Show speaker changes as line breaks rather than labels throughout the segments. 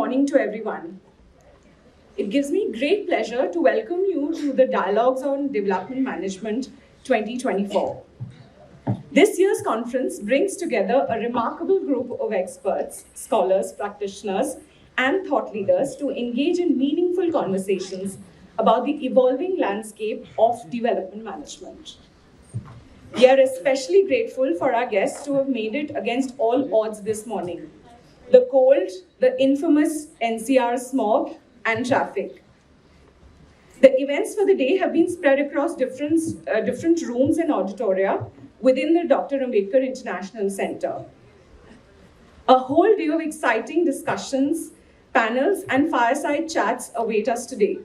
morning to everyone. It gives me great pleasure to welcome you to the Dialogues on Development Management 2024. This year's conference brings together a remarkable group of experts, scholars, practitioners, and thought leaders to engage in meaningful conversations about the evolving landscape of development management. We are especially grateful for our guests to have made it against all odds this morning. The cold, the infamous NCR smog, and traffic. The events for the day have been spread across different rooms and auditoria within the Dr. Ambedkar International Center. A whole day of exciting discussions, panels, and fireside chats await us today.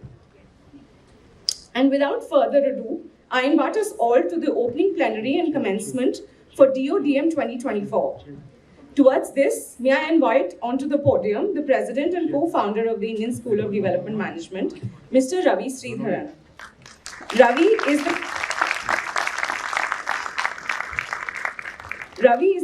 And without further ado, I invite us all to the opening plenary and commencement for DoDM 2024. Towards this, may I invite onto the podium the President and co-founder of the Indian School of Development Management, Mr. Ravi Sreedharan. Ravi is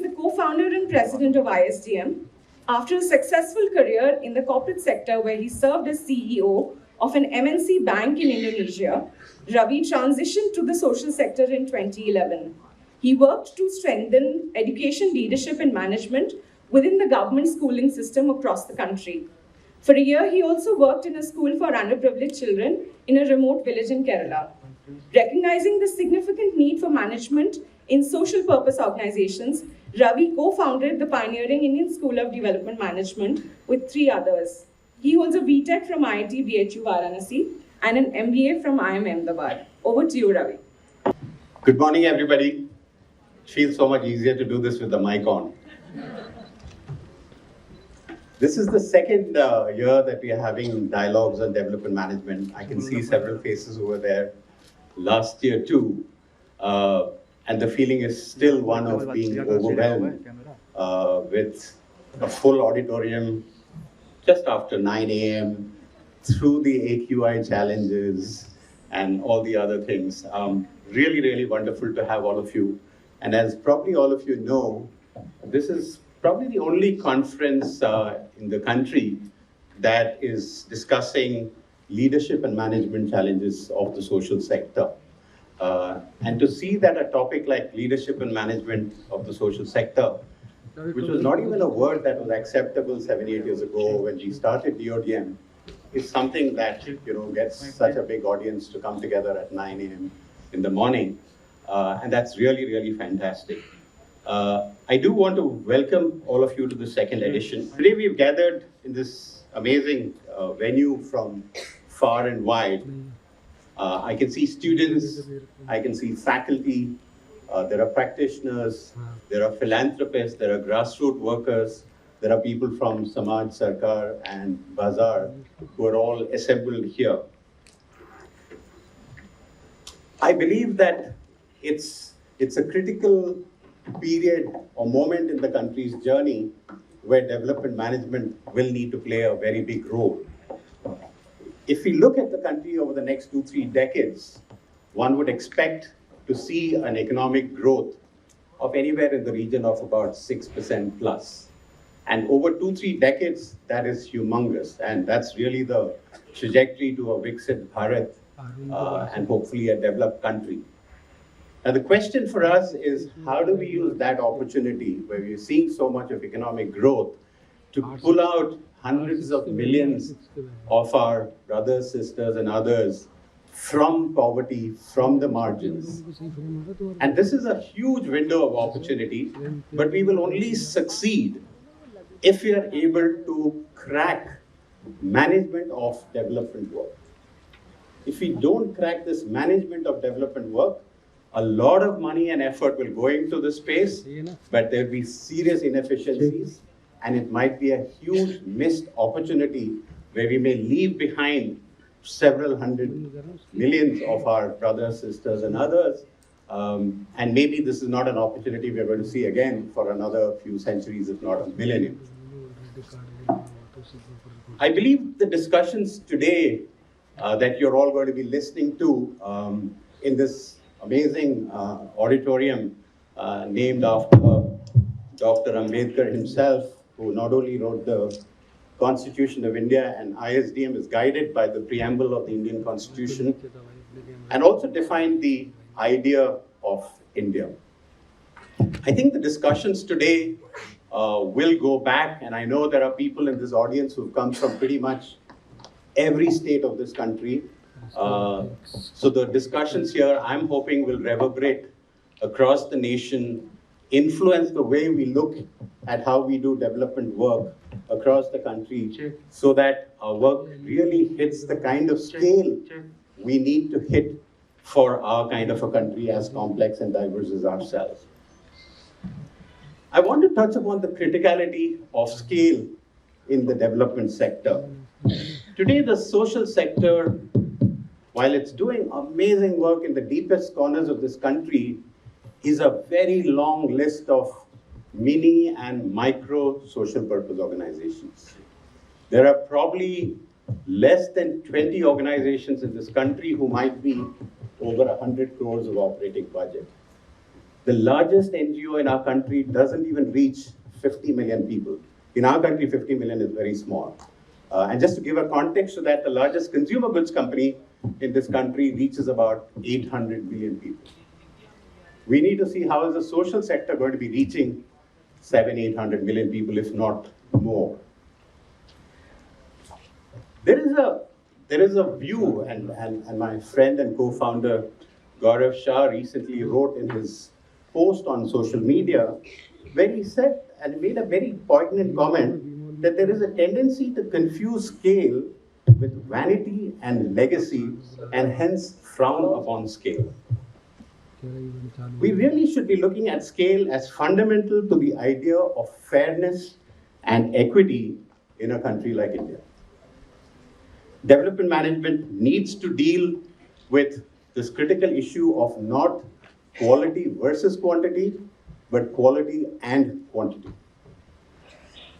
the co-founder and president of ISDM. After a successful career in the corporate sector where he served as CEO of an MNC bank in Indonesia, Ravi transitioned to the social sector in 2011. He worked to strengthen education leadership and management within the government schooling system across the country. For a year, he also worked in a school for underprivileged children in a remote village in Kerala. Recognizing the significant need for management in social purpose organizations, Ravi co-founded the pioneering Indian School of Development Management with 3 others. He holds a BTech from IIT BHU Varanasi and an MBA from IIM Ahmedabad. Over to you, Ravi.
Good morning, everybody. It feels so much easier to do this with the mic on. This is the second year that we are having dialogues on development management. I can see several faces over there. Last year too. And the feeling is still one of being overwhelmed with a full auditorium just after 9 a.m. through the AQI challenges and all the other things. Really, really wonderful to have all of you. And as probably all of you know, this is probably the only conference in the country that is discussing leadership and management challenges of the social sector. And to see that a topic like leadership and management of the social sector, which was not even a word that was acceptable 7-8 years ago when we started DoDM, is something that gets such a big audience to come together at 9 a.m. in the morning. And that's really, really fantastic. I do want to welcome all of you to the second edition. Today we've gathered in this amazing venue from far and wide. I can see students, I can see faculty, there are practitioners, there are philanthropists, there are grassroots workers, there are people from Samaj, Sarkar and Bazaar who are all assembled here. I believe that it's a critical period or moment in the country's journey where development management will need to play a very big role. If we look at the country over the next 2-3 decades, one would expect to see an economic growth of anywhere in the region of about 6% plus. And over 2-3 decades, that is humongous. And that's really the trajectory to a Viksit Bharat and hopefully a developed country. Now the question for us is, how do we use that opportunity where we're seeing so much of economic growth to pull out hundreds of millions of our brothers, sisters, and others from poverty, from the margins. And this is a huge window of opportunity, but we will only succeed if we are able to crack management of development work. If we don't crack this management of development work, a lot of money and effort will go into the space, but there will be serious inefficiencies, and it might be a huge missed opportunity where we may leave behind several hundred millions of our brothers, sisters, and others. And maybe this is not an opportunity we're going to see again for another few centuries, if not a millennium. I believe the discussions today that you're all going to be listening to in this amazing auditorium named after Dr. Ambedkar himself, who not only wrote the Constitution of India, and ISDM is guided by the preamble of the Indian Constitution, and also defined the idea of India. I think the discussions today will go back, and I know there are people in this audience who've come from pretty much every state of this country. So the discussions here, I'm hoping, will reverberate across the nation, influence the way we look at how we do development work across the country, so that our work really hits the kind of scale we need to hit for our kind of a country as complex and diverse as ourselves. I want to touch upon the criticality of scale in the development sector. Today, the social sector, while it's doing amazing work in the deepest corners of this country, is a very long list of mini and micro social purpose organizations. There are probably less than 20 organizations in this country who might be over 100 crores of operating budget. The largest NGO in our country doesn't even reach 50 million people. In our country, 50 million is very small. And just to give a context to that, the largest consumer goods company in this country reaches about 800 million people. We need to see how is the social sector going to be reaching 700-800 million people, if not more. There is a view, and my friend and co-founder Gaurav Shah recently wrote in his post on social media, where he said and made a very poignant comment that there is a tendency to confuse scale with vanity and legacy, and hence frown upon scale. We really should be looking at scale as fundamental to the idea of fairness and equity in a country like India. Development management needs to deal with this critical issue of not quality versus quantity, but quality and quantity.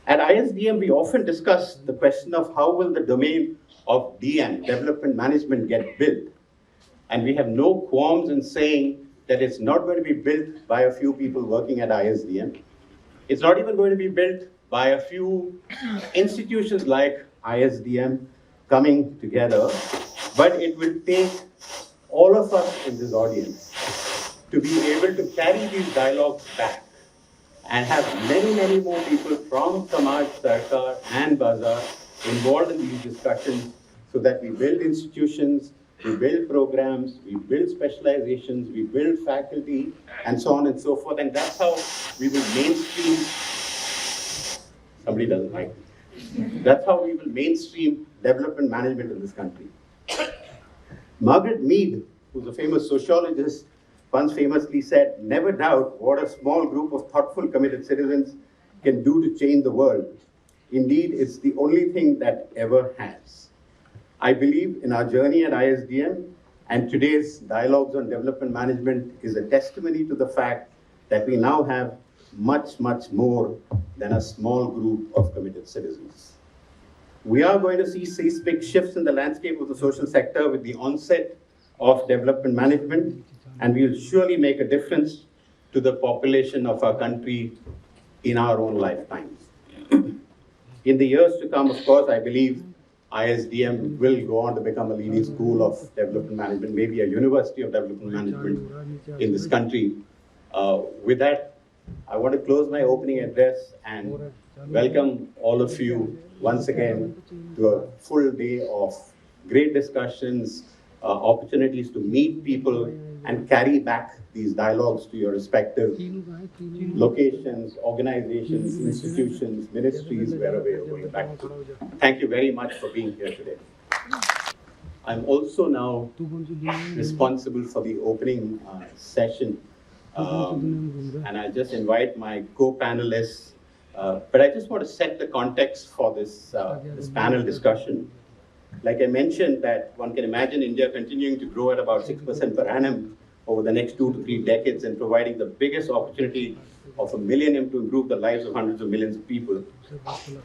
At ISDM, we often discuss the question of how will the domain of DM, development management, get built. And we have no qualms in saying that it's not going to be built by a few people working at ISDM. It's not even going to be built by a few institutions like ISDM coming together, but it will take all of us in this audience to be able to carry these dialogues back and have many, many more people from Samaj, Sarkar and Bazaar involved in these discussions, so that we build institutions, we build programs, we build specializations, we build faculty, and so on and so forth. And that's how we will mainstream, somebody doesn't like it. That's how we will mainstream development management in this country. Margaret Mead, who's a famous sociologist, once famously said, "Never doubt what a small group of thoughtful, committed citizens can do to change the world. Indeed, it's the only thing that ever has." I believe in our journey at ISDM, and today's dialogues on development management is a testimony to the fact that we now have much, much more than a small group of committed citizens. We are going to see seismic shifts in the landscape of the social sector with the onset of development management, and we will surely make a difference to the population of our country in our own lifetimes. In the years to come, of course, I believe ISDM will go on to become a leading school of development management, maybe a university of development management in this country. With that, I want to close my opening address and welcome all of you once again to a full day of great discussions, opportunities to meet people and carry back these dialogues to your respective locations, organizations, institutions, ministries, wherever you're going back to. Thank you very much for being here today. I'm also now responsible for the opening session, and I'll just invite my co-panelists, but I just want to set the context for this panel discussion. Like I mentioned, that one can imagine India continuing to grow at about 6% per annum over the next 2 to 3 decades, and providing the biggest opportunity of a millennium to improve the lives of hundreds of millions of people.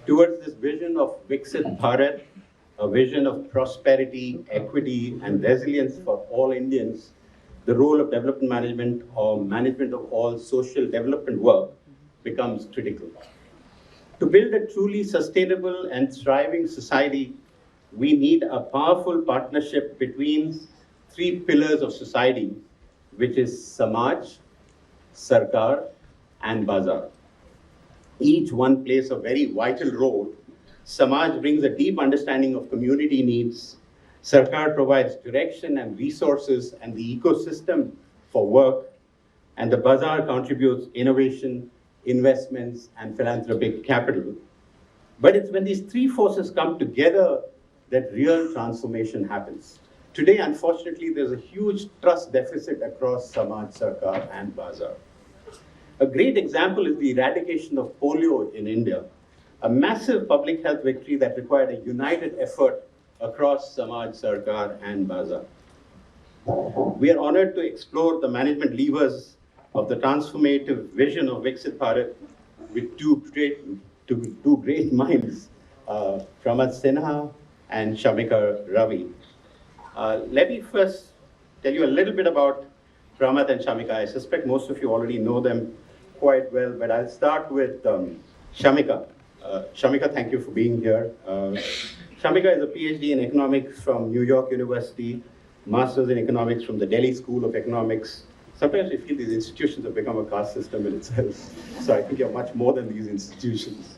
Towards this vision of Viksit Bharat, a vision of prosperity, equity, and resilience for all Indians, the role of development management or management of all social development work becomes critical. To build a truly sustainable and thriving society, we need a powerful partnership between three pillars of society, which is Samaj, Sarkar, and Bazaar. Each one plays a very vital role. Samaj brings a deep understanding of community needs. Sarkar provides direction and resources and the ecosystem for work. And the Bazaar contributes innovation, investments, and philanthropic capital. But it's when these three forces come together that real transformation happens. Today, unfortunately, there's a huge trust deficit across Samaj, Sarkar, and Bazaar. A great example is the eradication of polio in India, a massive public health victory that required a united effort across Samaj, Sarkar, and Bazaar. We are honored to explore the management levers of the transformative vision of Viksit Bharat with two great minds, Pramath Sinha and Shamika Ravi. Let me first tell you a little bit about Pramath and Shamika. I suspect most of you already know them quite well, but I'll start with Shamika. Shamika, thank you for being here. Shamika is a PhD in economics from New York University, master's in economics from the Delhi School of Economics. Sometimes I feel these institutions have become a caste system in itself. So I think you're much more than these institutions.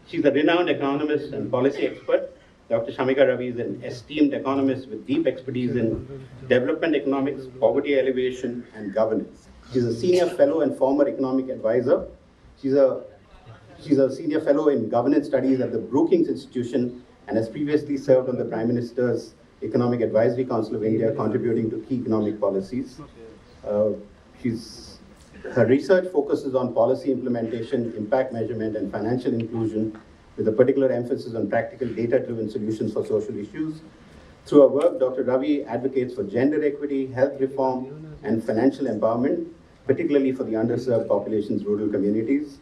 She's a renowned economist and policy expert. Dr. Shamika Ravi is an esteemed economist with deep expertise in development economics, poverty alleviation, and governance. She's a senior fellow and former economic advisor. She's a senior fellow in governance studies at the Brookings Institution and has previously served on the Prime Minister's Economic Advisory Council of India, contributing to key economic policies. Her research focuses on policy implementation, impact measurement, and financial inclusion, with a particular emphasis on practical data-driven solutions for social issues. Through her work, Dr. Ravi advocates for gender equity, health reform, and financial empowerment, particularly for the underserved populations, rural communities.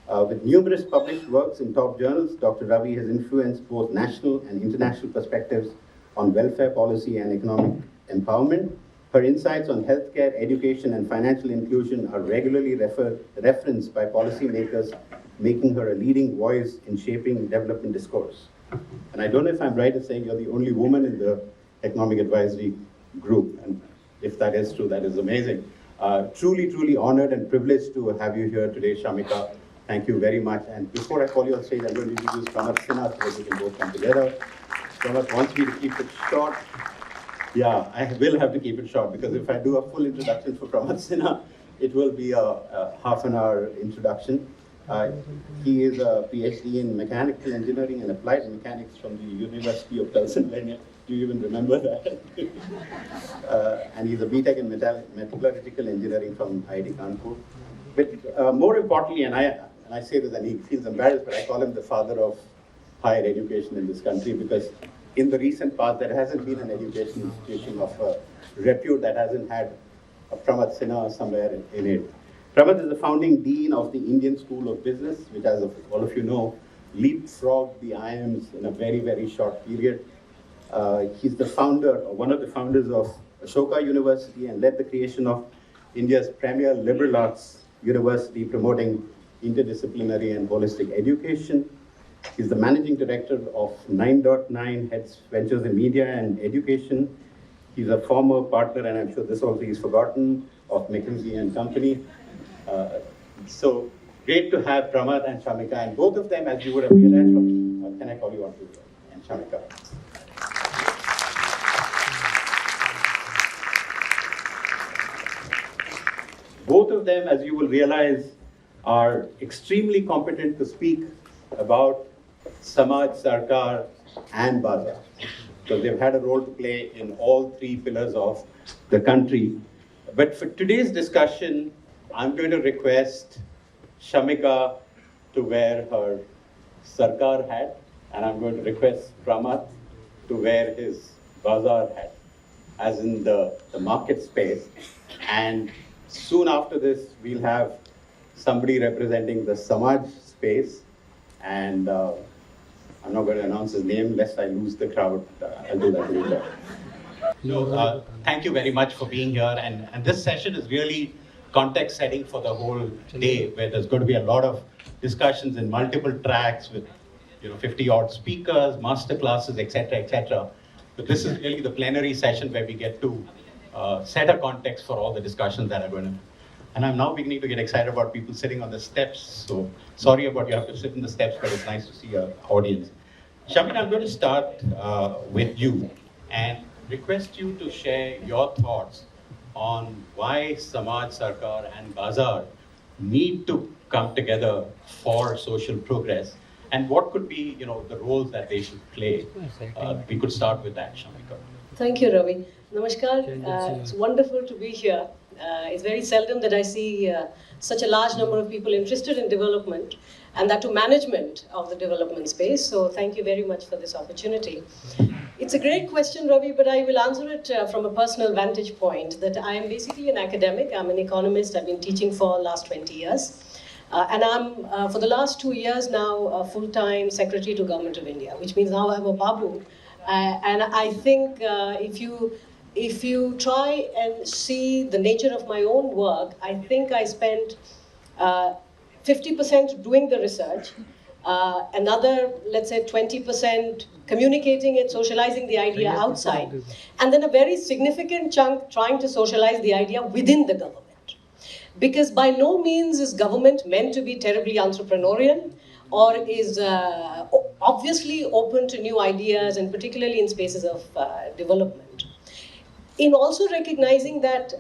With numerous published works in top journals, Dr. Ravi has influenced both national and international perspectives on welfare policy and economic empowerment. Her insights on healthcare, education, and financial inclusion are regularly referenced by policymakers, making her a leading voice in shaping development discourse. And I don't know if I'm right in saying you're the only woman in the economic advisory group. And if that is true, that is amazing. Truly, truly honored and privileged to have you here today, Shamika. Thank you very much. And before I call you on stage, I'm going to introduce Pramath Sinha so that we can both come together. Pramath wants me to keep it short. Yeah, I will have to keep it short because if I do a full introduction for Pramath Sinha, it will be a half an hour introduction. He is a PhD in mechanical engineering and applied mechanics from the University of Pennsylvania. Do you even remember that? And he's a BTech in metallurgical engineering from IIT Kanpur. But more importantly, and I say this and he feels embarrassed, but I call him the father of higher education in this country because in the recent past, there hasn't been an education institution of repute that hasn't had a Pramath Sinha somewhere in it. Pramath is the founding dean of the Indian School of Business, which, as all of you know, leapfrogged the IIMs in a very, very short period. He's the founder, or one of the founders of Ashoka University, and led the creation of India's premier liberal arts university, promoting interdisciplinary and holistic education. He's the managing director of 9.9 Heads Ventures in Media and Education. He's a former partner, and I'm sure this also is forgotten, of McKinsey and Company. So great to have Pramath and Shamika, and both of them, as you would have realized from, can I call you on to and Shamika? Both of them, as you will realize, are extremely competent to speak about Samaj, Sarkar, and Bazaar, because they've had a role to play in all three pillars of the country. But for today's discussion, I'm going to request Shamika to wear her Sarkar hat, and I'm going to request Pramath to wear his Bazaar hat, as in the market space. And soon after this, we'll have somebody representing the Samaj space, and I'm not going to announce his name lest I lose the crowd. I'll do that later. So, thank you very much for being here. And this session is really context setting for the whole day, where there's going to be a lot of discussions in multiple tracks with 50 odd speakers, master classes, etc., etc. But this is really the plenary session where we get to set a context for all the discussions that are going to. And I'm now beginning to get excited about people sitting on the steps. So sorry about you have to sit in the steps, but it's nice to see your audience. Shamika, I'm going to start with you and request you to share your thoughts on why Samaj Sarkar and Bazaar need to come together for social progress, and what could be the roles that they should play. We could start with that, Shamika.
Thank you, Ravi. Namaskar. It's wonderful to be here. It's very seldom that I see such a large number of people interested in development, and that to management of the development space. So thank you very much for this opportunity. It's a great question, Ravi, but I will answer it from a personal vantage point, that I am basically an academic. I'm an economist. I've been teaching for the last 20 years. And I'm, for the last 2 years now, a full-time Secretary to Government of India, which means now I'm a Babu. And I think if you try and see the nature of my own work, I think I spent 50% doing the research, another, let's say, 20% communicating it, socializing the idea outside, and then a very significant chunk trying to socialize the idea within the government. Because by no means is government meant to be terribly entrepreneurial, or is obviously open to new ideas, and particularly in spaces of development. In also recognizing that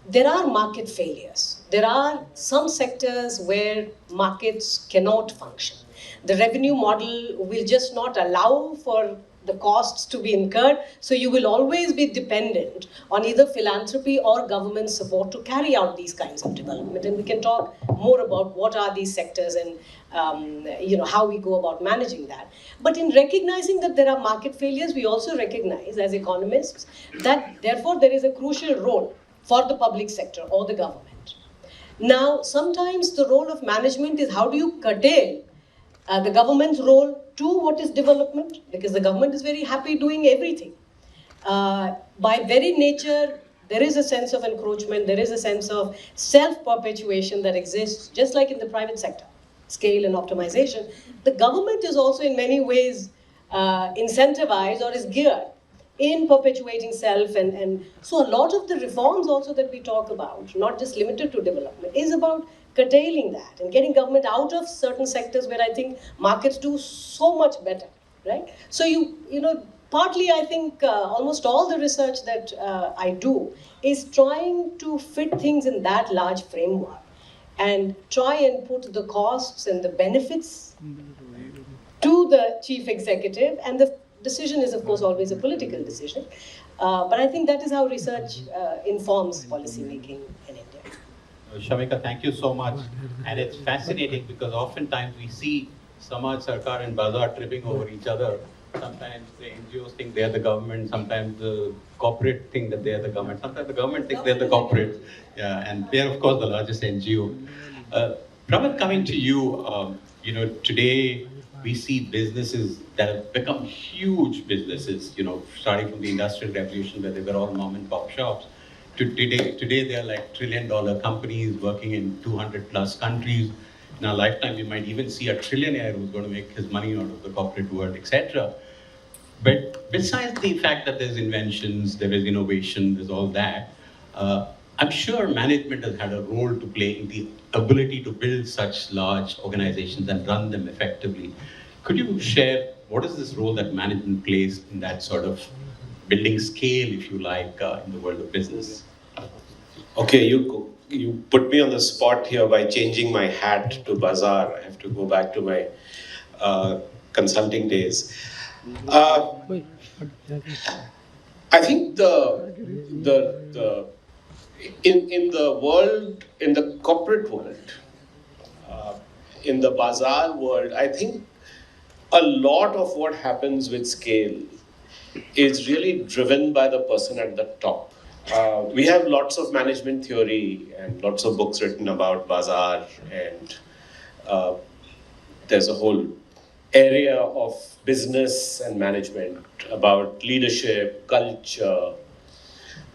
there are market failures. There are some sectors where markets cannot function. The revenue model will just not allow for the costs to be incurred, so you will always be dependent on either philanthropy or government support to carry out these kinds of development. And we can talk more about what are these sectors and how we go about managing that. But in recognizing that there are market failures, we also recognize as economists that therefore there is a crucial role for the public sector or the government. Now, sometimes the role of management is how do you curtail the government's role to what is development, because the government is very happy doing everything. By very nature, there is a sense of encroachment, there is a sense of self-perpetuation that exists, just like in the private sector, scale and optimization. The government is also in many ways incentivized or is geared in perpetuating self, and so a lot of the reforms also that we talk about, not just limited to development, is about curtailing that and getting government out of certain sectors where I think markets do so much better, right? So partly I think almost all the research that I do is trying to fit things in that large framework and try and put the costs and the benefits to the chief executive, and the decision is of course always a political decision. But I think that is how research informs policy making in India.
Shamika, thank you so much. And it's fascinating because oftentimes we see Samaj Sarkar and Bazaar tripping over each other. Sometimes the NGOs think they're the government, sometimes the corporate think that they're the government, sometimes the government thinks they're the corporate. Yeah, and they're of course the largest NGO. Pramath, coming to you, today we see businesses that have become huge businesses, starting from the Industrial Revolution where they were all mom and pop shops. Today they're like trillion-dollar companies working in 200 plus countries. In our lifetime, we might even see a trillionaire who's going to make his money out of the corporate world, etc. But besides the fact that there's inventions, there is innovation, there's all that, I'm sure management has had a role to play in the ability to build such large organizations and run them effectively. Could you share what is this role that management plays in that sort of building scale, if you like, in the world of business?
Okay, you put me on the spot here by changing my hat to Bazaar. I have to go back to my consulting days. I think in the world, in the corporate world, in the Bazaar world, I think a lot of what happens with scale is really driven by the person at the top. We have lots of management theory and lots of books written about Bazaar, and there's a whole area of business and management about leadership, culture.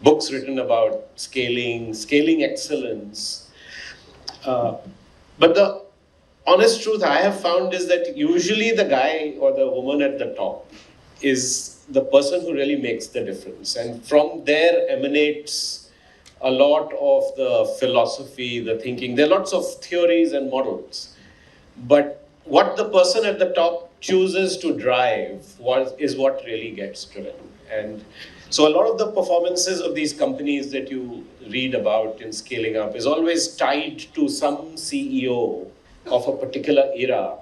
books written about scaling excellence. But the honest truth I have found is that usually the guy or the woman at the top is the person who really makes the difference. And from there emanates a lot of the philosophy, the thinking. There are lots of theories and models. But what the person at the top chooses to drive is what really gets driven. And so a lot of the performances of these companies that you read about in scaling up is always tied to some CEO of a particular era.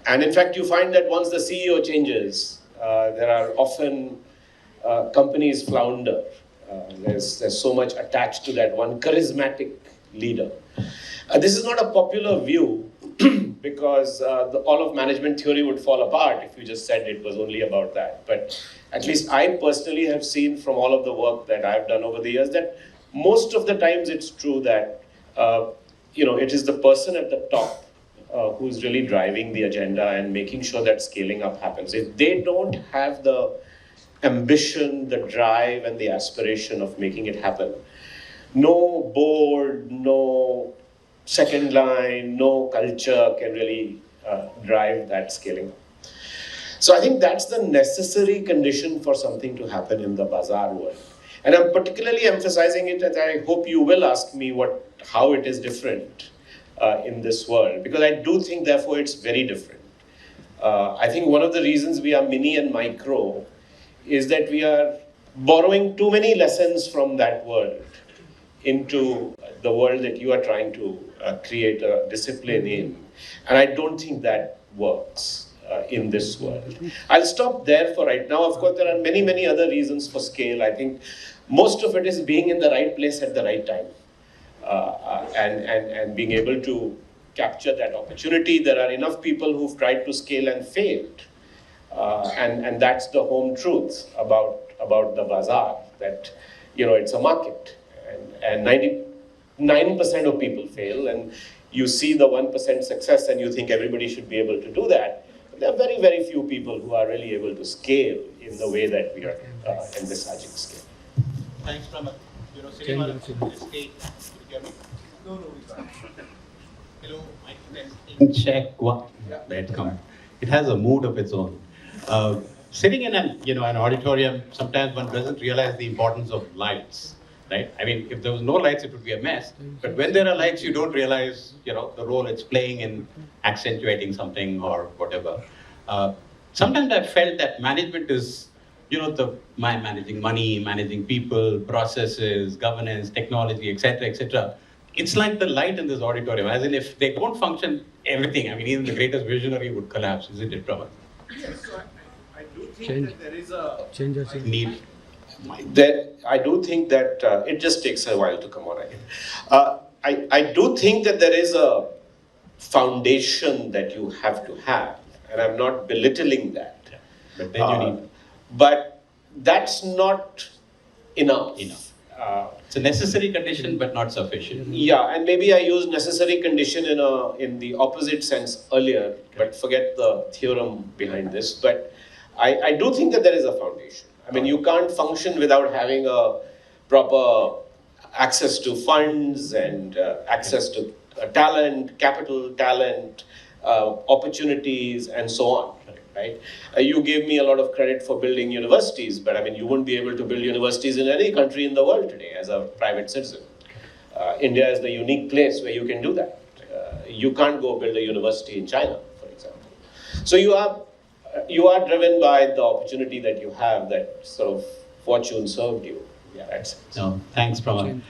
And in fact, you find that once the CEO changes, there are often companies flounder. There's so much attached to that one charismatic leader. This is not a popular view because all of management theory would fall apart if you just said it was only about that. But at least I personally have seen from all of the work that I've done over the years that most of the times it's true that it is the person at the top who's really driving the agenda and making sure that scaling up happens. If they don't have the ambition, the drive, and the aspiration of making it happen, no board, no second line, no culture can really drive that scaling up. So I think that's the necessary condition for something to happen in the bazaar world. And I'm particularly emphasizing it, and I hope you will ask me how it is different in this world, because I do think, therefore, it's very different. I think one of the reasons we are mini and micro is that we are borrowing too many lessons from that world into the world that you are trying to create a discipline in. And I don't think that works in this world. I'll stop there for right now. Of course, there are many, many other reasons for scale. I think most of it is being in the right place at the right time and being able to capture that opportunity. There are enough people who've tried to scale and failed. And that's the home truth about the bazaar, that it's a market. And 99% of people fail, and you see the 1% success and you think everybody should be able to do that. But there are very, very few people who are really able to scale in the way that we are envisaging scale.
Thanks, Pramath. Sreedharan, state. No, hello, mic testing.
Check one. Let's come. It has a mood of its own. Sitting in an auditorium, sometimes one doesn't realize the importance of lights. Right? I mean, if there was no lights, it would be a mess. But when there are lights, you don't realize, the role it's playing in accentuating something or whatever. Sometimes I've felt that management is, managing money, managing people, processes, governance, technology, etc., etc. It's like the light in this auditorium, as in if they don't function, everything. I mean, even the greatest visionary would collapse, isn't it, Pramath?
Yes, so I do think that there is a
need.
I do think that it just takes a while to come on again. I do think that there is a foundation that you have to have, and I'm not belittling that.
Yeah. But then you need.
But that's not enough.
It's a necessary condition, but not sufficient.
Yeah, and maybe I used necessary condition in the opposite sense earlier, but forget the theorem behind this. But I do think that there is a foundation. I mean, you can't function without having a proper access to funds and access to talent, capital, talent, opportunities, and so on. Right? You gave me a lot of credit for building universities, but I mean, you wouldn't be able to build universities in any country in the world today as a private citizen. India is the unique place where you can do that. You can't go build a university in China, for example. So you are driven by the opportunity that you have, that sort of fortune served you. Yeah, that's it.
No, thanks, Pramath.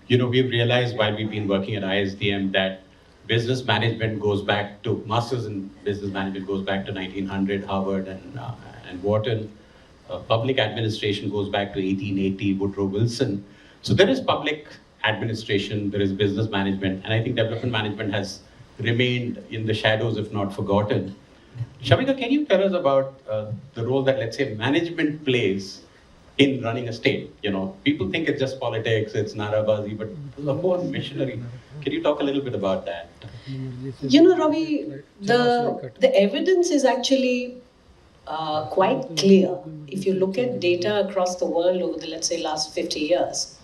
We've realized while we've been working at ISDM that business management goes back to, masters in business management goes back to 1900, Harvard and Wharton. Public administration goes back to 1880, Woodrow Wilson. So there is public administration, there is business management, and I think development management has remained in the shadows, if not forgotten. Shamika, can you tell us about the role that, let's say, management plays in running a state? People think it's just politics, it's narabazi, but the whole missionary. Can you talk a little bit about that?
Ravi, the evidence is actually quite clear if you look at data across the world over the, let's say, last 50 years,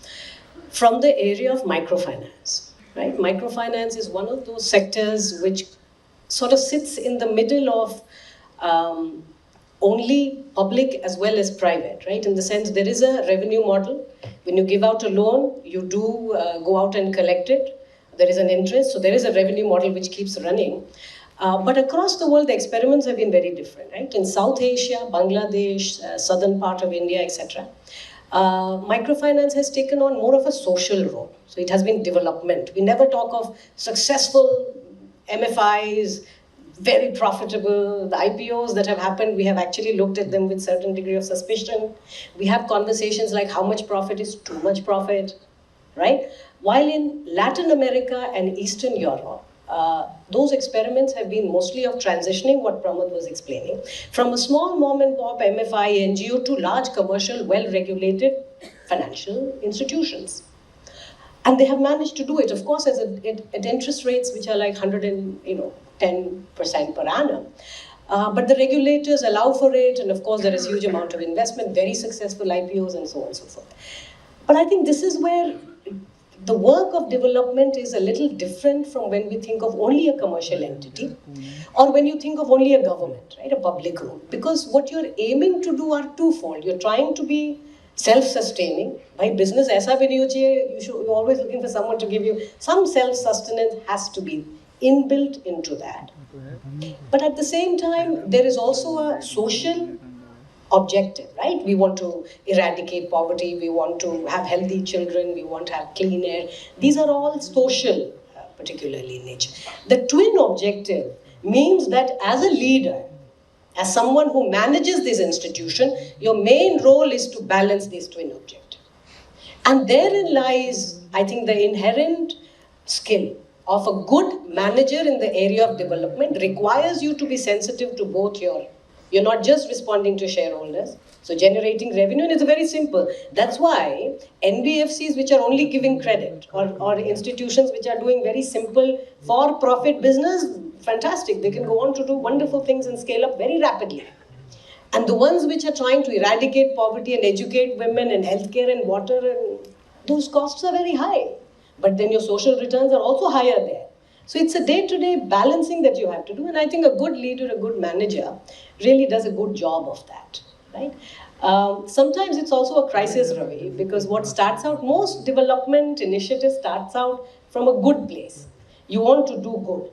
from the area of microfinance, right? Microfinance is one of those sectors which sort of sits in the middle of only public as well as private, right? In the sense there is a revenue model. When you give out a loan, you do go out and collect it. There is an interest, so there is a revenue model which keeps running. But across the world, the experiments have been very different, right? In South Asia, Bangladesh, southern part of India, etc., microfinance has taken on more of a social role. So it has been development. We never talk of successful MFIs, very profitable. The IPOs that have happened, we have actually looked at them with certain degree of suspicion. We have conversations like how much profit is too much profit, right? While in Latin America and Eastern Europe, those experiments have been mostly of transitioning, what Pramath was explaining, from a small mom and pop MFI NGO to large commercial, well-regulated financial institutions. And they have managed to do it, of course, at interest rates which are like 110% per annum. But the regulators allow for it, and of course there is huge amount of investment, very successful IPOs and so on and so forth. But I think this is where the work of development is a little different from when we think of only a commercial entity or when you think of only a government, right, a public role. Because what you're aiming to do are twofold. You're trying to be self-sustaining. By business, aisa bhi nahi ho chahiye, you're always looking for someone to give you some self-sustenance has to be inbuilt into that. But at the same time, there is also a social objective, right? We want to eradicate poverty, we want to have healthy children, we want to have clean air. These are all social, particularly in nature. The twin objective means that as a leader, as someone who manages this institution, your main role is to balance these twin objectives. And therein lies, I think, the inherent skill of a good manager in the area of development requires you to be sensitive to both you're not just responding to shareholders, so generating revenue, and it's very simple. That's why NBFCs which are only giving credit or institutions which are doing very simple for-profit business, fantastic. They can go on to do wonderful things and scale up very rapidly. And the ones which are trying to eradicate poverty and educate women and healthcare and water, and those costs are very high. But then your social returns are also higher there. So it's a day-to-day balancing that you have to do. And I think a good leader, a good manager really does a good job of that, right? Sometimes it's also a crisis, Ravi, because what starts out, most development initiatives starts out from a good place. You want to do good.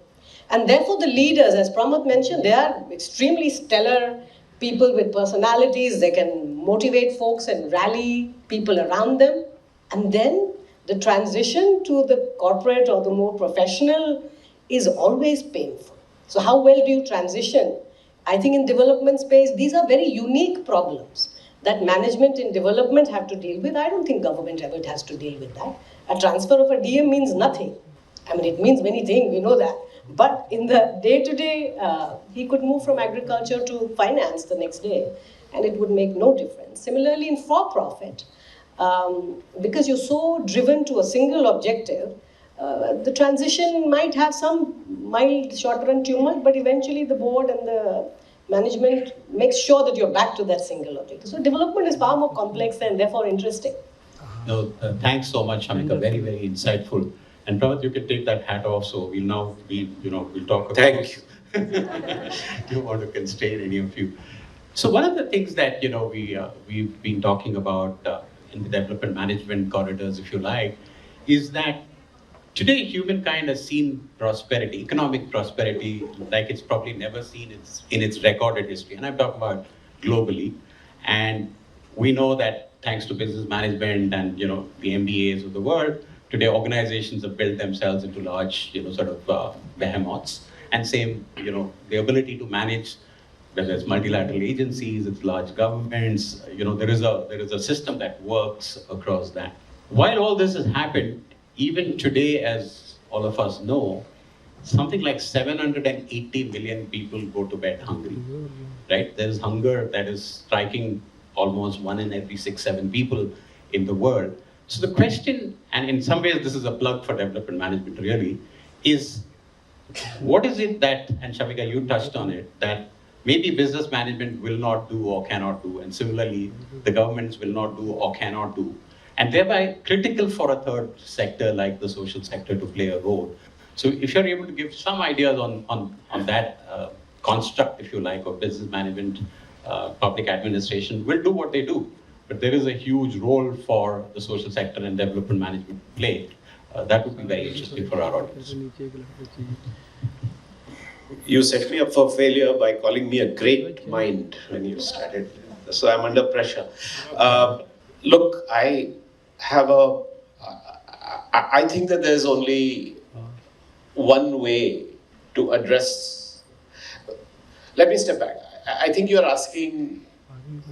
And therefore the leaders, as Pramath mentioned, they are extremely stellar people with personalities. They can motivate folks and rally people around them. And then the transition to the corporate or the more professional is always painful. So how well do you transition? I think in development space, these are very unique problems that management in development have to deal with. I don't think government ever has to deal with that. A transfer of a DM means nothing. I mean, it means many things, we know that. But in the day-to-day, he could move from agriculture to finance the next day, and it would make no difference. Similarly, in for-profit, because you're so driven to a single objective, the transition might have some mild short-run tumult, but eventually the board and the management makes sure that you're back to that single objective. So development is far more complex and therefore interesting.
No, thanks so much, Shamika. Very, very insightful. And Pramath, you can take that hat off. So we'll now we'll talk about.
Thank you.
Don't want to constrain any of you. So one of the things that we've been talking about in the development management corridors, if you like, is that today humankind has seen prosperity, economic prosperity, like it's probably never seen in its recorded history. And I'm talking about globally. And we know that thanks to business management and the MBAs of the world, today organizations have built themselves into large sort of behemoths. And same, the ability to manage, whether it's multilateral agencies, it's large governments, there is a system that works across that. While all this has happened, even today, as all of us know, something like 780 million people go to bed hungry, right? There's hunger that is striking almost 1 in every 6-7 people in the world. So the question, and in some ways this is a plug for development management really, is what is it that, and Shamika, you touched on it, that maybe business management will not do or cannot do, and similarly, the governments will not do or cannot do, and thereby critical for a third sector like the social sector to play a role. So if you're able to give some ideas on that construct, if you like, of business management, public administration will do what they do, but there is a huge role for the social sector and development management to play. That would be very interesting for our audience.
You set me up for failure by calling me a great mind when you started. So I'm under pressure. Look, I have I think that there's only one way to address. Let me step back. I think you're asking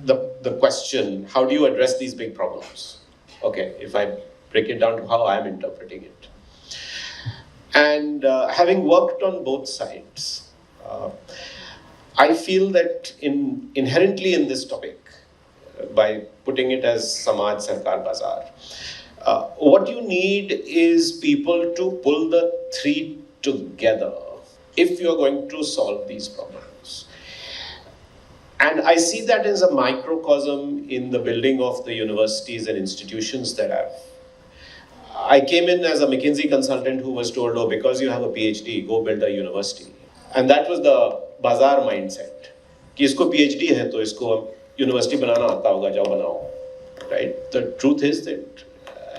the question, how do you address these big problems? Okay, if I break it down to how I'm interpreting it. And having worked on both sides, I feel that inherently in this topic, by putting it as Samaj Sarkar Bazaar, what you need is people to pull the three together if you're going to solve these problems. And I see that as a microcosm in the building of the universities and institutions that I came in as a McKinsey consultant who was told, oh, because you have a PhD, go build a university. And that was the bazaar mindset. कि इसको PhD है तो इसको university बनाना आता होगा, जाओ बनाओ. Right? The truth is that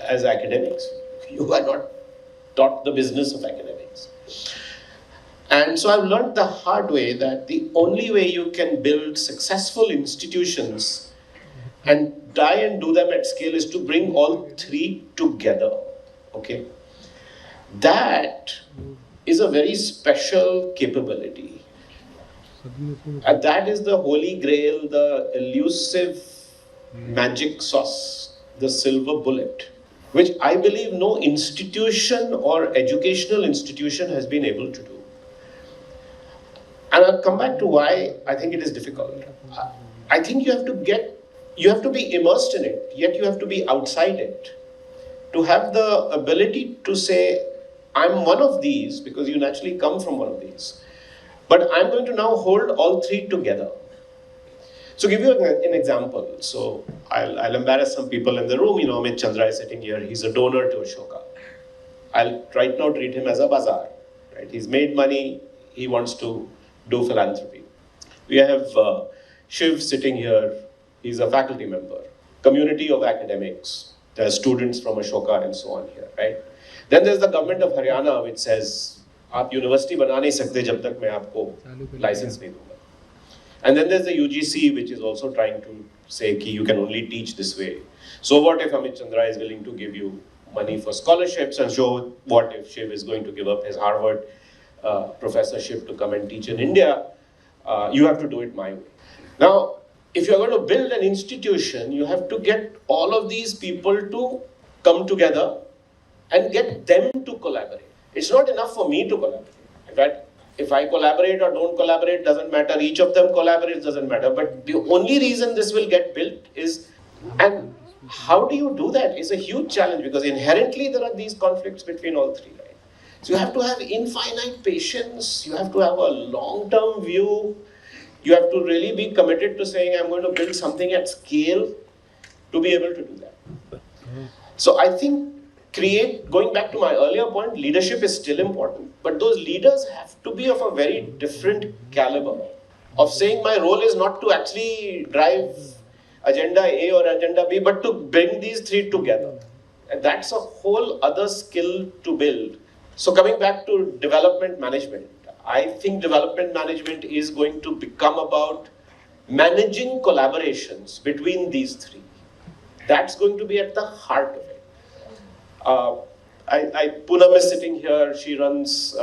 as academics, you are not taught the business of academics. And so I've learned the hard way that the only way you can build successful institutions and try and do them at scale is to bring all three together. Okay? That is a very special capability. And that is the holy grail, the elusive magic sauce, the silver bullet, which I believe no institution or educational institution has been able to do. And I'll come back to why I think it is difficult. I think you have to be immersed in it, yet you have to be outside it. To have the ability to say, I'm one of these, because you naturally come from one of these, but I'm going to now hold all three together. So give you an example. So I'll embarrass some people in the room. Amit Chandra is sitting here. He's a donor to Ashoka. I'll right now treat him as a bazaar. Right? He's made money. He wants to do philanthropy. We have Shiv sitting here. He's a faculty member. Community of academics. There are students from Ashoka and so on here, right? Then there's the government of Haryana, which says, "Aap university bana nahi sakte jab tak main aapko license nahi dunga." And then there's the UGC, which is also trying to say ki you can only teach this way. So what if Amit Chandra is willing to give you money for scholarships, and so what if Shiv is going to give up his Harvard professorship to come and teach in India? You have to do it my way. Now, if you're going to build an institution, you have to get all of these people to come together and get them to collaborate. It's not enough for me to collaborate. In fact, if I collaborate or don't collaborate, doesn't matter. Each of them collaborates, doesn't matter. But the only reason this will get built is, and how do you do that is a huge challenge, because inherently there are these conflicts between all three. Right? So you have to have infinite patience. You have to have a long-term view. You have to really be committed to saying, I'm going to build something at scale to be able to do that. So I think going back to my earlier point, leadership is still important, but those leaders have to be of a very different caliber of saying my role is not to actually drive agenda A or agenda B, but to bring these three together. And that's a whole other skill to build. So coming back to development management, I think development management is going to become about managing collaborations between these three. That's going to be at the heart of it. Poonam is sitting here. She runs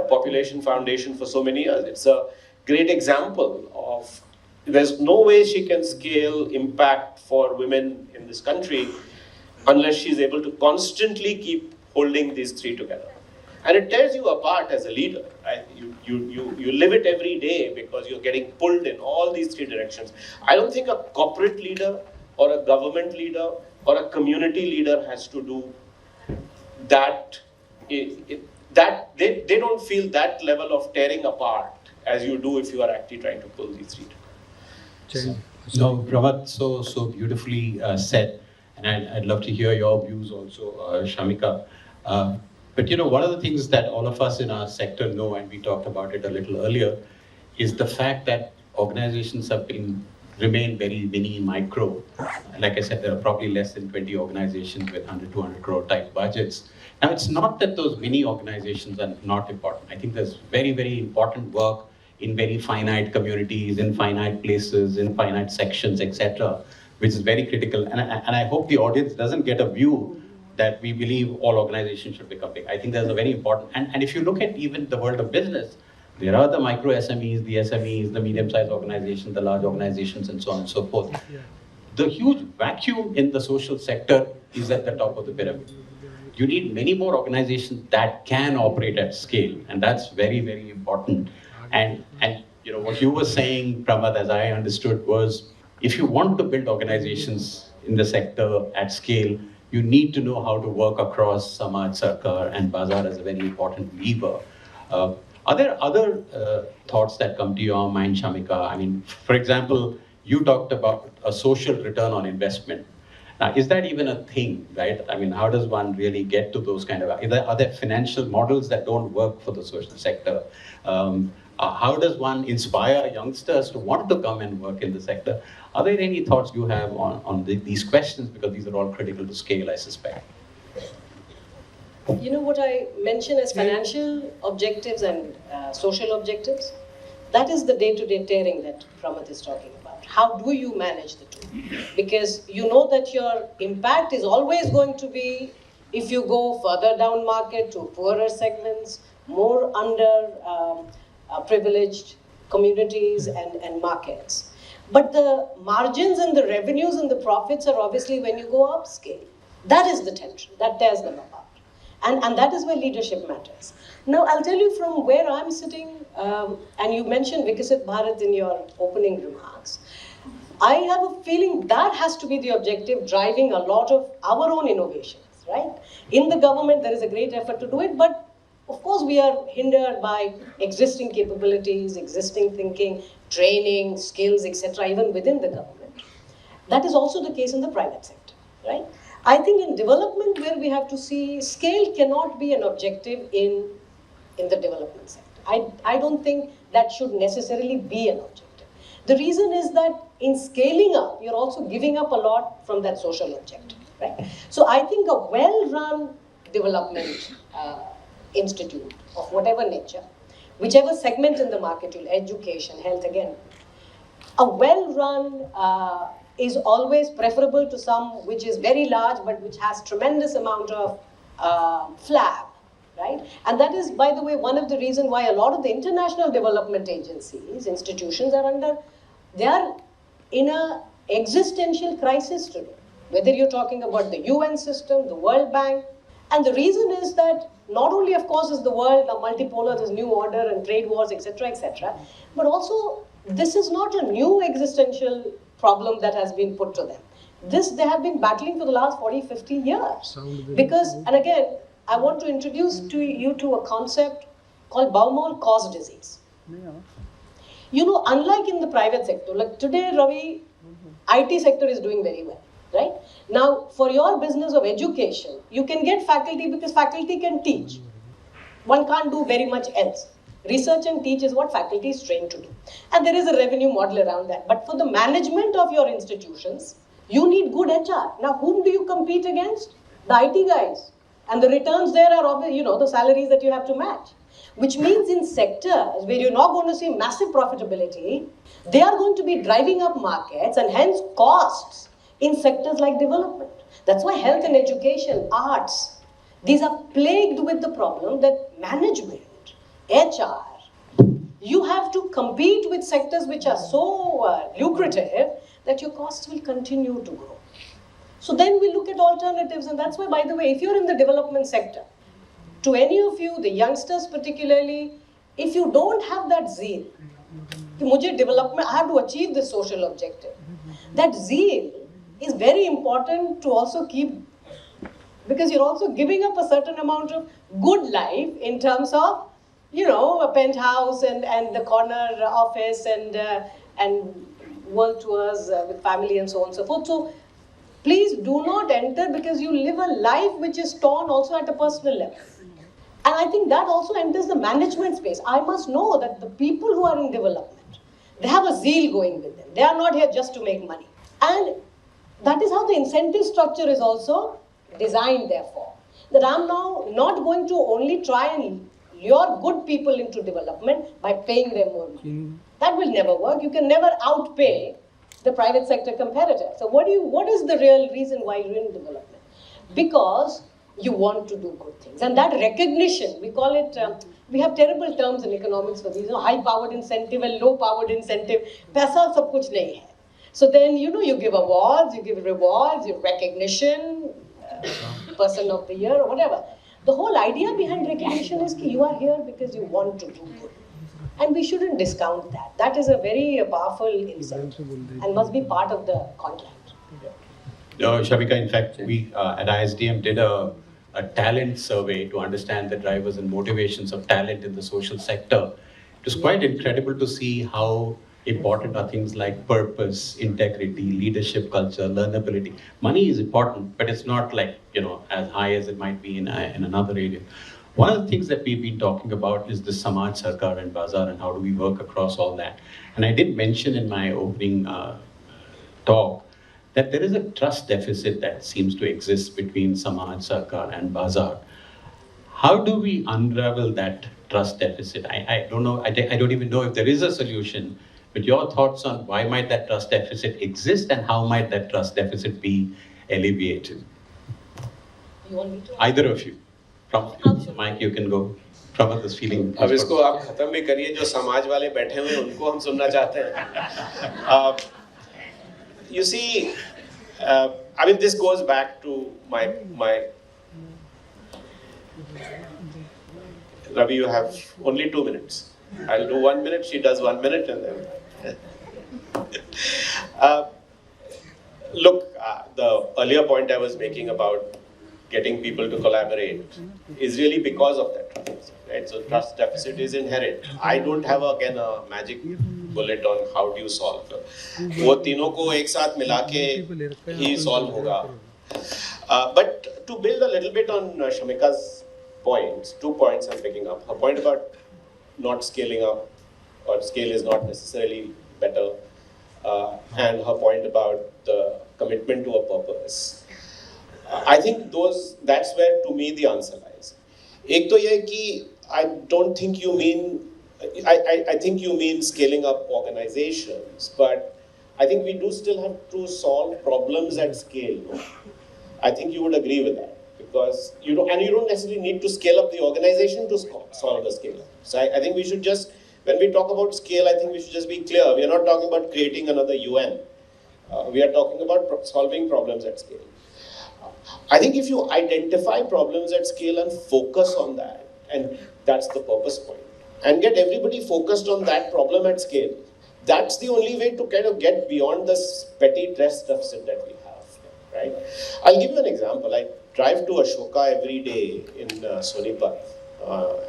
Population Foundation for so many years. It's a great example of there's no way she can scale impact for women in this country unless she's able to constantly keep holding these three together. And it tears you apart as a leader. Right? You live it every day because you're getting pulled in all these three directions. I don't think a corporate leader or a government leader or a community leader has to do that. They don't feel that level of tearing apart as you do if you are actually trying to pull these three together.
No, Pramath, so beautifully said, and I'd love to hear your views also, Shamika. But one of the things that all of us in our sector know, and we talked about it a little earlier, is the fact that organizations have remain very mini, micro. Like I said, there are probably less than 20 organizations with 100, 200 crore type budgets. Now, it's not that those mini organizations are not important. I think there's very, very important work in very finite communities, in finite places, in finite sections, etc., which is very critical. And I hope the audience doesn't get a view that we believe all organizations should become big. I think there's a very important, and if you look at even the world of business, there are the micro SMEs, the SMEs, the medium-sized organizations, the large organizations, and so on and so forth. The huge vacuum in the social sector is at the top of the pyramid. You need many more organizations that can operate at scale, and that's very, very important. And what you were saying, Pramath, as I understood, was if you want to build organizations in the sector at scale, you need to know how to work across Samaj, Sarkar, and Bazaar as a very important lever. Are there other thoughts that come to your mind, Shamika? I mean, for example, you talked about a social return on investment. Now, is that even a thing, right? I mean, how does one really get to those kind of, are there financial models that don't work for the social sector? How does one inspire youngsters to want to come and work in the sector? Are there any thoughts you have on these questions? Because these are all critical to scale, I suspect.
You know what I mentioned as financial objectives and social objectives? That is the day-to-day tearing that Pramath is talking about. How do you manage the two? Because you know that your impact is always going to be, if you go further down market to poorer segments, more under privileged communities and markets. But the margins and the revenues and the profits are obviously when you go upscale. That is the tension, that tears them apart. And that is where leadership matters. Now, I'll tell you from where I'm sitting, and you mentioned Vikasit Bharat in your opening remarks. I have a feeling that has to be the objective driving a lot of our own innovations, right? In the government, there is a great effort to do it, but of course, we are hindered by existing capabilities, existing thinking, training, skills, etc., even within the government. That is also the case in the private sector, right? I think in development, where we have to see scale cannot be an objective in the development sector. I don't think that should necessarily be an objective. The reason is that in scaling up, you're also giving up a lot from that social objective, right? So I think a well-run development institute of whatever nature, whichever segment in the market, education, health, again, a well-run is always preferable to some which is very large but which has tremendous amount of flab, right? And that is, by the way, one of the reasons why a lot of the international development agencies, institutions they are in a existential crisis today. Whether you're talking about the UN system, the World Bank, and the reason is that not only, of course, is the world a multipolar, there's new order and trade wars, etc., but also this is not a new existential problem that has been put to them. This they have been battling for the last 40, 50 years. Because, and again, I want to introduce you to a concept called Baumol cause disease. You know, unlike in the private sector, like today, Ravi, IT sector is doing very well, right? Now, for your business of education, you can get faculty because faculty can teach. One can't do very much else. Research and teach is what faculty is trained to do. And there is a revenue model around that. But for the management of your institutions, you need good HR. Now, whom do you compete against? The IT guys. And the returns there are obvious, the salaries that you have to match. Which means in sectors where you're not going to see massive profitability, they are going to be driving up markets and hence costs in sectors like development. That's why health and education, arts, these are plagued with the problem that management, HR, you have to compete with sectors which are so lucrative that your costs will continue to grow. So then we look at alternatives, and that's why, by the way, if you're in the development sector, to any of you, the youngsters particularly, if you don't have that zeal, I have to achieve this social objective. That zeal is very important to also keep, because you're also giving up a certain amount of good life in terms of a penthouse and the corner office and world tours with family and so on and so forth. So please do not enter because you live a life which is torn also at a personal level. And I think that also enters the management space. I must know that the people who are in development, they have a zeal going with them. They are not here just to make money. And that is how the incentive structure is also designed, therefore. That I'm now not going to only try and lure good people into development by paying them more money. That will never work. You can never outpay the private sector competitor. So what is the real reason why you're in development? Because you want to do good things. And that recognition, we call it, we have terrible terms in economics for these, high-powered incentive and low-powered incentive. Paisa sab kuch nahi hai. So then, you give awards, you give rewards, you recognition, person of the year or whatever. The whole idea behind recognition is that you are here because you want to do good. And we shouldn't discount that. That is a very powerful incentive and must be part of the contract.
Shamika, in fact, we at ISDM did a talent survey to understand the drivers and motivations of talent in the social sector. It was quite incredible to see how important are things like purpose, integrity, leadership culture, learnability. Money is important, but it's not like, as high as it might be in another area. One of the things that we've been talking about is the Samaj, Sarkar and Bazaar and how do we work across all that. And I did mention in my opening talk that there is a trust deficit that seems to exist between Samaj, Sarkar and Bazaar. How do we unravel that trust deficit? I don't know, I don't even know if there is a solution, but your thoughts on why might that trust deficit exist and how might that trust deficit be alleviated?
You want me to?
Either of you. Mike, you can go. Pramath is feeling.
अब इसको आप खत्म भी करिए जो समाज वाले बैठे हुए हैं उनको हम सुनना चाहते हैं. You see, this goes back to my. Ravi, you have only 2 minutes. I'll do 1 minute. She does 1 minute, and then. Look, the earlier point I was making about getting people to collaborate is really because of that. Right? So trust deficit is inherent. I don't have again a magic bullet on how do you solve. वो तीनों को एक साथ मिला के ही solve होगा. But to build a little bit on Shamika's points, 2 points I'm picking up. Her point about not scaling up or scale is not necessarily better, and her point about the commitment to a purpose. I think that's where to me the answer lies. एक तो ये कि I don't think you mean, I think you mean scaling up organizations, but I think we do still have to solve problems at scale. No? I think you would agree with that because you don't necessarily need to scale up the organization to solve the scale up. So I think we should just, when we talk about scale, I think we should just be clear. We are not talking about creating another UN. We are talking about solving problems at scale. I think if you identify problems at scale and focus on that, and that's the purpose point, and get everybody focused on that problem at scale, that's the only way to kind of get beyond this petty trust deficit that we have, right? I'll give you an example. I drive to Ashoka every day in Sonipat,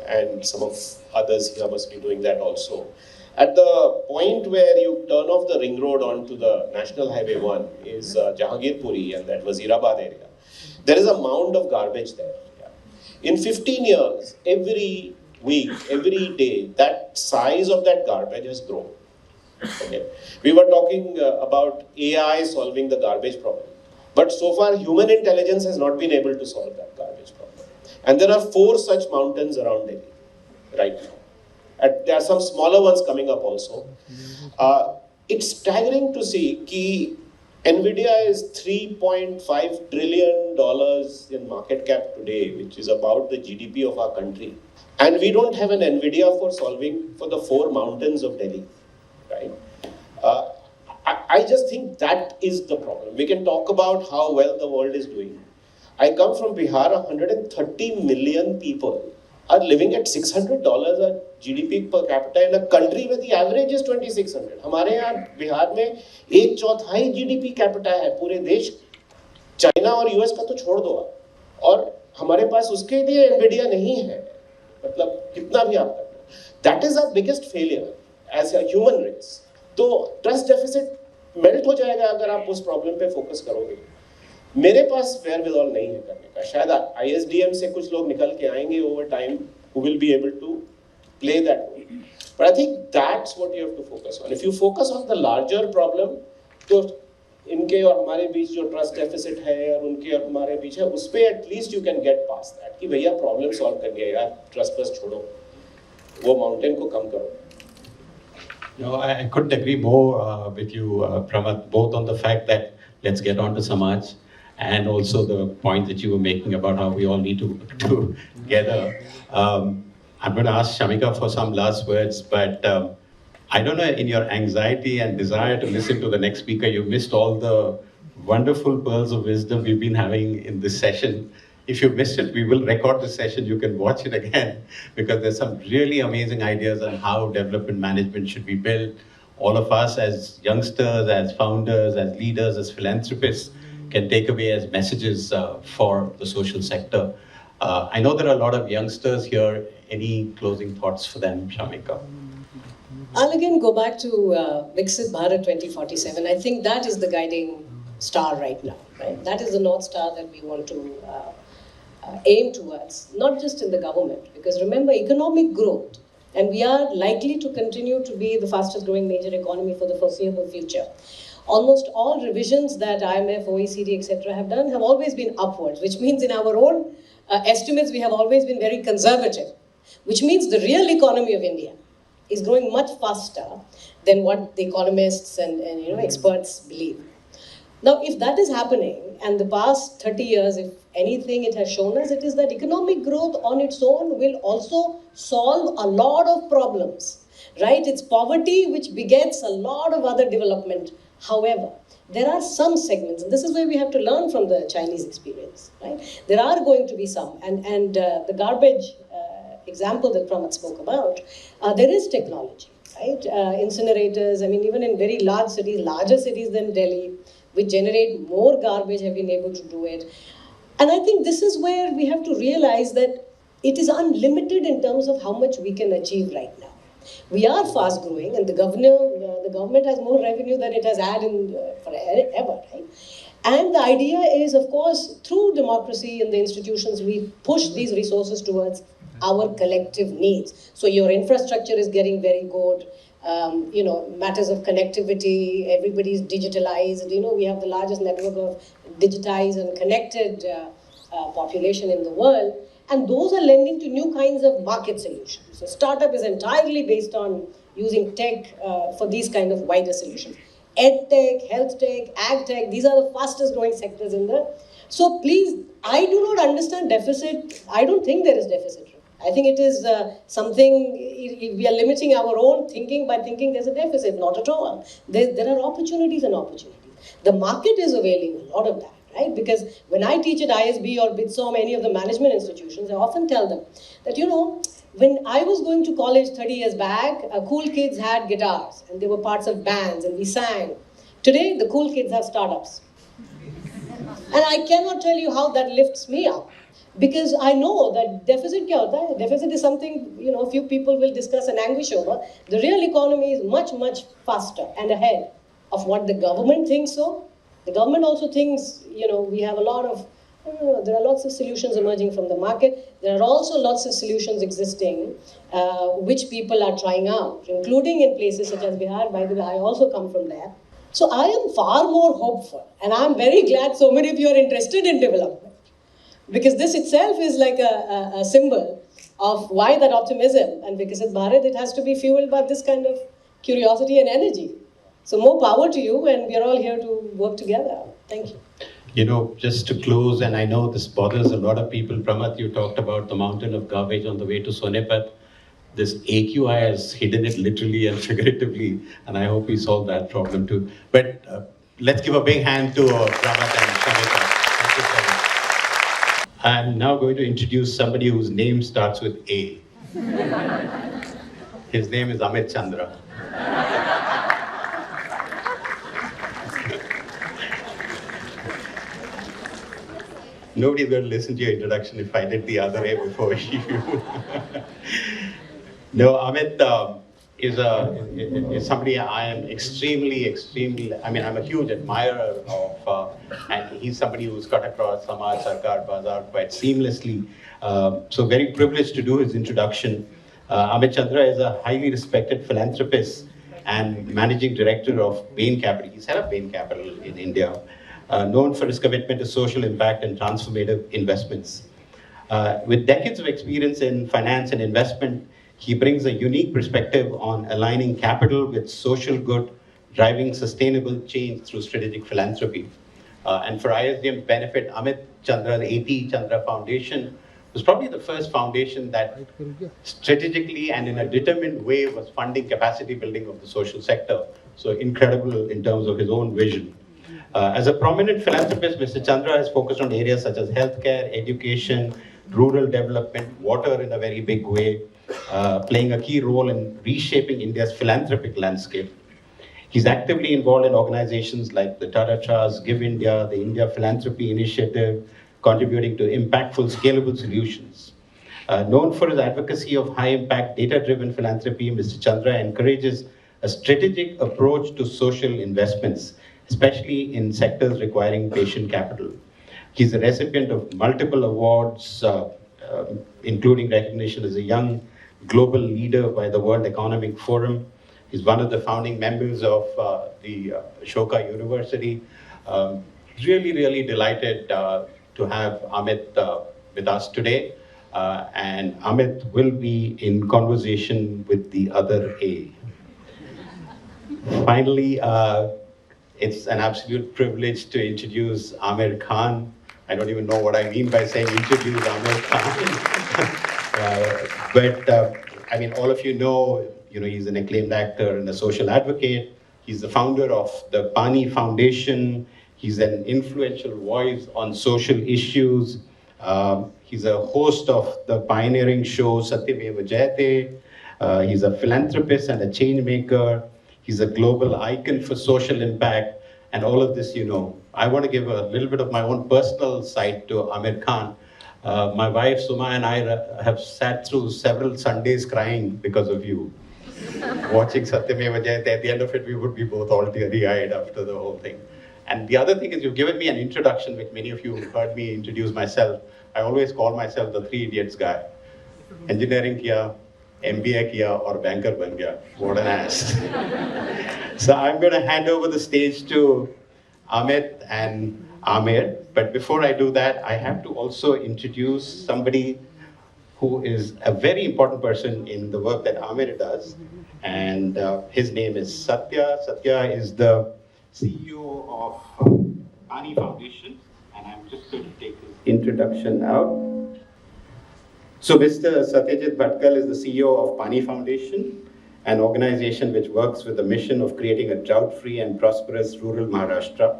and some of others here must be doing that also. At the point where you turn off the ring road onto the National Highway 1 is Jahangirpuri and that Wazirabad area. There is a mound of garbage there. In 15 years, every week, every day, that size of that garbage has grown. Okay. We were talking about AI solving the garbage problem. But so far, human intelligence has not been able to solve that garbage problem. And there are 4 such mountains around Delhi right now. And there are some smaller ones coming up also. It's staggering to see that NVIDIA is $3.5 trillion in market cap today, which is about the GDP of our country. And we don't have an NVIDIA for solving for the 4 mountains of Delhi, right? I just think that is the problem. We can talk about how well the world is doing. I come from Bihar, 130 million people are living at $600 a GDP per capita in a country where the average is 2600. हमारे यहाँ बिहार में 1/4 GDP capita है पूरे देश. China और US का तो छोड़ दो आप. और हमारे पास उसके लिए NVIDIA नहीं है. मतलब कितना भी आप करना. That is our biggest failure as a human race. तो ट्रस्ट डेफिसिट मेल्ट हो जाएगा अगर आप उस प्रॉब्लम पे फोकस करोगे. मेरे पास फेयर विद ऑल नहीं है करने का. शायद ISDM से कुछ लोग निकल के आएंगे over time who will be able to play that role. But I think that's what you have to focus on. If you focus on the larger problem, तो इनके और हमारे बीच जो ट्रस्ट डेफिसिट है और उनके और हमारे बीच है, उस पे at least you can get pass that कि भैया प्रॉब्लम सॉल्व करनी है यार, ट्रस्ट बस छोड़ो, वो माउंटेन को कम करो.
No, I couldn't agree more with you, Pramath, both on the fact that let's get on to Samaj and also the point that you were making about how we all need to together. I'm going to ask Shamika for some last words, but I don't know, in your anxiety and desire to listen to the next speaker, you missed all the wonderful pearls of wisdom we've been having in this session. If you missed it, we will record the session. You can watch it again because there's some really amazing ideas on how development management should be built. All of us as youngsters, as founders, as leaders, as philanthropists can take away as messages for the social sector. I know there are a lot of youngsters here. Any closing thoughts for them, Shamika?
I'll again go back to Viksit Bharat 2047. I think that is the guiding star right now. Right? That is the North Star that we want to aim towards, not just in the government, because remember, economic growth, and we are likely to continue to be the fastest growing major economy for the foreseeable future. Almost all revisions that IMF, OECD, etc. have done have always been upwards, which means in our own estimates, we have always been very conservative, which means the real economy of India is growing much faster than what the economists and experts believe. Now, if that is happening, and the past 30 years, if anything it has shown us, it is that economic growth on its own will also solve a lot of problems, right? It's poverty which begets a lot of other development. However, there are some segments, and this is where we have to learn from the Chinese experience, right? There are going to be some, and the garbage example that Pramath spoke about, there is technology, right? Incinerators, I mean, even in very large cities, larger cities than Delhi, which generate more garbage, have been able to do it. And I think this is where we have to realize that it is unlimited in terms of how much we can achieve right now. We are fast growing, and the government has more revenue than it has had in forever, right? And the idea is, of course, through democracy and the institutions, we push these resources towards our collective needs. So your infrastructure is getting very good. Matters of connectivity, everybody is digitalized. We have the largest network of digitized and connected population in the world. And those are lending to new kinds of market solutions. So startup is entirely based on using tech for these kind of wider solutions. Ed tech, health tech, ag tech, these are the fastest growing sectors in the... So please, I do not understand deficit. I don't think there is deficit. I think it is something, we are limiting our own thinking by thinking there's a deficit. Not at all. There are opportunities and opportunities. The market is availing a lot of that, right? Because when I teach at ISB or BITSOM, any of the management institutions, I often tell them that, when I was going to college 30 years back, cool kids had guitars and they were parts of bands and we sang. Today, the cool kids have startups. And I cannot tell you how that lifts me up. Because I know that deficit kya hota hai? Deficit is something, few people will discuss and anguish over. The real economy is much, much faster and ahead of what the government thinks so. The government also thinks, we have a lot of, there are lots of solutions emerging from the market. There are also lots of solutions existing, which people are trying out, including in places such as Bihar. By the way, I also come from there. So I am far more hopeful. And I'm very glad so many of you are interested in development. Because this itself is like a symbol of why that optimism. And because at Bharat, it has to be fueled by this kind of curiosity and energy. So more power to you, and we are all here to work together. Thank you.
Just to close, and I know this bothers a lot of people. Pramath, you talked about the mountain of garbage on the way to Sonepat. This AQI has hidden it literally and figuratively, and I hope we solve that problem too. But let's give a big hand to Pramath and Shamika. Thank you so much. I'm now going to introduce somebody whose name starts with A. His name is Amit Chandra. Nobody's going to listen to your introduction if I did the other way before you.
No, Amit is somebody I am extremely, I mean, I'm a huge admirer of, and he's somebody who's cut across Samaj, Sarkar, Bazaar quite seamlessly. So very privileged to do his introduction. Amit Chandra is a highly respected philanthropist and managing director of Bain Capital. He's head of Bain Capital in India, known for his commitment to social impact and transformative investments. With decades of experience in finance and investment, he brings a unique perspective on aligning capital with social good, driving sustainable change through strategic philanthropy. And for ISDM benefit, Amit Chandra, the A.T.E. Chandra Foundation was probably the first foundation that strategically and in a determined way was funding capacity building of the social sector. So incredible in terms of his own vision. As a prominent philanthropist, Mr. Chandra has focused on areas such as healthcare, education, rural development, water in a very big way, playing a key role in reshaping India's philanthropic landscape. He's actively involved in organizations like the Tata Trust, Give India, the India Philanthropy Initiative, contributing to impactful, scalable solutions. Known for his advocacy of high-impact, data-driven philanthropy, Mr. Chandra encourages a strategic approach to social investments, especially in sectors requiring patient capital. He's a recipient of multiple awards, including recognition as a young global leader by the World Economic Forum. He's one of the founding members of the Ashoka University. Really delighted to have Amit with us today. And Amit will be in conversation with the other A. Finally, it's an absolute privilege to introduce Aamir Khan. I don't even know what I mean by saying introduce Aamir Khan. I mean, all of you know, he's an acclaimed actor and a social advocate. He's the founder of the Paani Foundation. He's an influential voice on social issues. He's a host of the pioneering show Satyameva Jayate. He's a philanthropist and a change maker. He's a global icon for social impact. And all of this, I want to give a little bit of my own personal side to Aamir Khan. My wife Suma and I have sat through several Sundays crying because of you. Watching Satyameva Jayate, at the end of it, we would be both all teary-eyed after the whole thing. And the other thing is you've given me an introduction, which many of you have heard me introduce myself. I always call myself the three idiots guy. Engineering kiya, MBA kiya, or banker ban gaya. What an ass. So I'm going to hand over the stage to Amit and Aamir. But before I do that, I have to also introduce somebody who is a very important person in the work that Aamir does. And his name is Satya. Satya is the CEO of Paani Foundation. And I'm just going to take his introduction out. So Mr. Satyajit Bhatkal is the CEO of Paani Foundation, an organization which works with the mission of creating a drought-free and prosperous rural Maharashtra.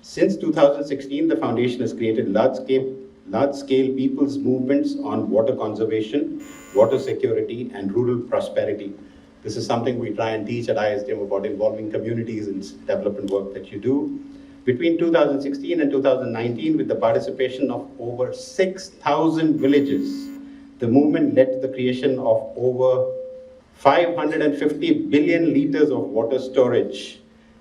Since 2016, the foundation has created large-scale people's movements on water conservation, water security, and rural prosperity. This is something we try and teach at ISDM about involving communities in development work that you do. Between 2016 and 2019, with the participation of over 6,000 villages, the movement led to the creation of over 550 billion liters of water storage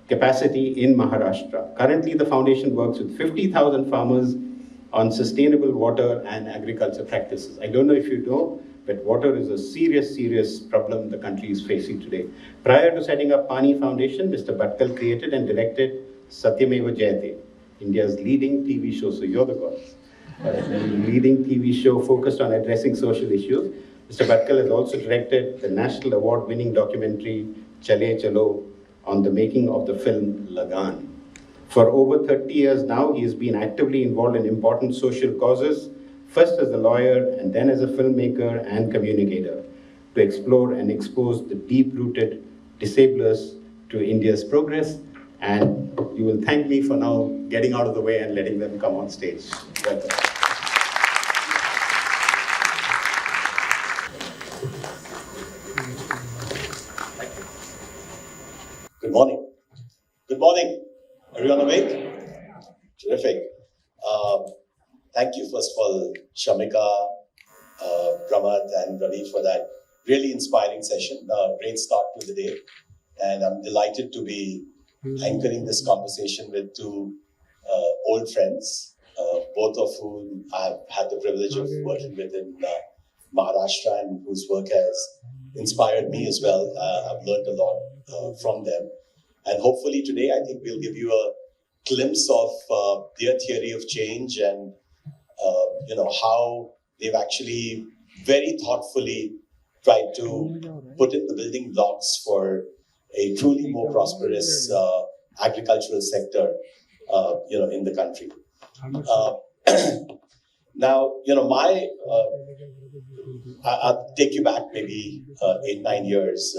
capacity in Maharashtra. Currently, the foundation works with 50,000 farmers on sustainable water and agriculture practices. I don't know if you know, but water is a serious problem the country is facing today. Prior to setting up Paani Foundation, Mr. Bhatkal created and directed Satyameva Jayate, India's leading TV show. So you're the gods. Leading TV show focused on addressing social issues. Mr. Bhatkal has also directed the national award-winning documentary Chale Chalo on the making of the film Lagan. For over 30 years now, he has been actively involved in important social causes, first as a lawyer and then as a filmmaker and communicator, to explore and expose the deep-rooted disablers to India's progress. And you will thank me for now getting out of the way and letting them come on stage. Welcome.
Good morning. Good morning. Everyone awake? Terrific. Thank you, first of all, Shamika, Pramath, and Ravi for that really inspiring session. Great start to the day. And I'm delighted to be anchoring this conversation with two old friends, both of whom I've had the privilege of working with in Maharashtra, and whose work has inspired me as well. I've learned a lot from them. And hopefully today, I think we'll give you a glimpse of their theory of change and how they've actually very thoughtfully tried to put in the building blocks for a truly more prosperous agricultural sector, in the country. Now, I'll take you back maybe 8-9 years.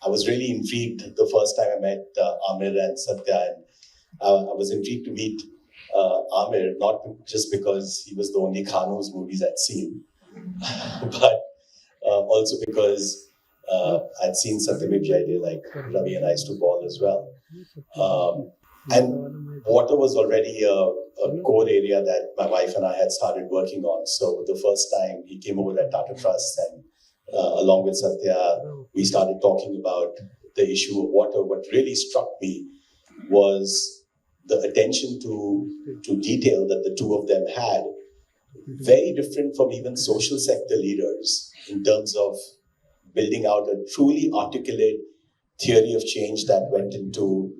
I was really intrigued the first time I met Aamir and Satya, and I was intrigued to meet Aamir, not just because he was the only Khan whose movies I'd seen, but also because I'd seen Satyamev Jayate, like Ravi and I used to ball as well. And water was already a core area that my wife and I had started working on. So the first time he came over at Tata Trust, and along with Satya, we started talking about the issue of water. What really struck me was the attention to detail that the two of them had, very different from even social sector leaders in terms of building out a truly articulate theory of change that went into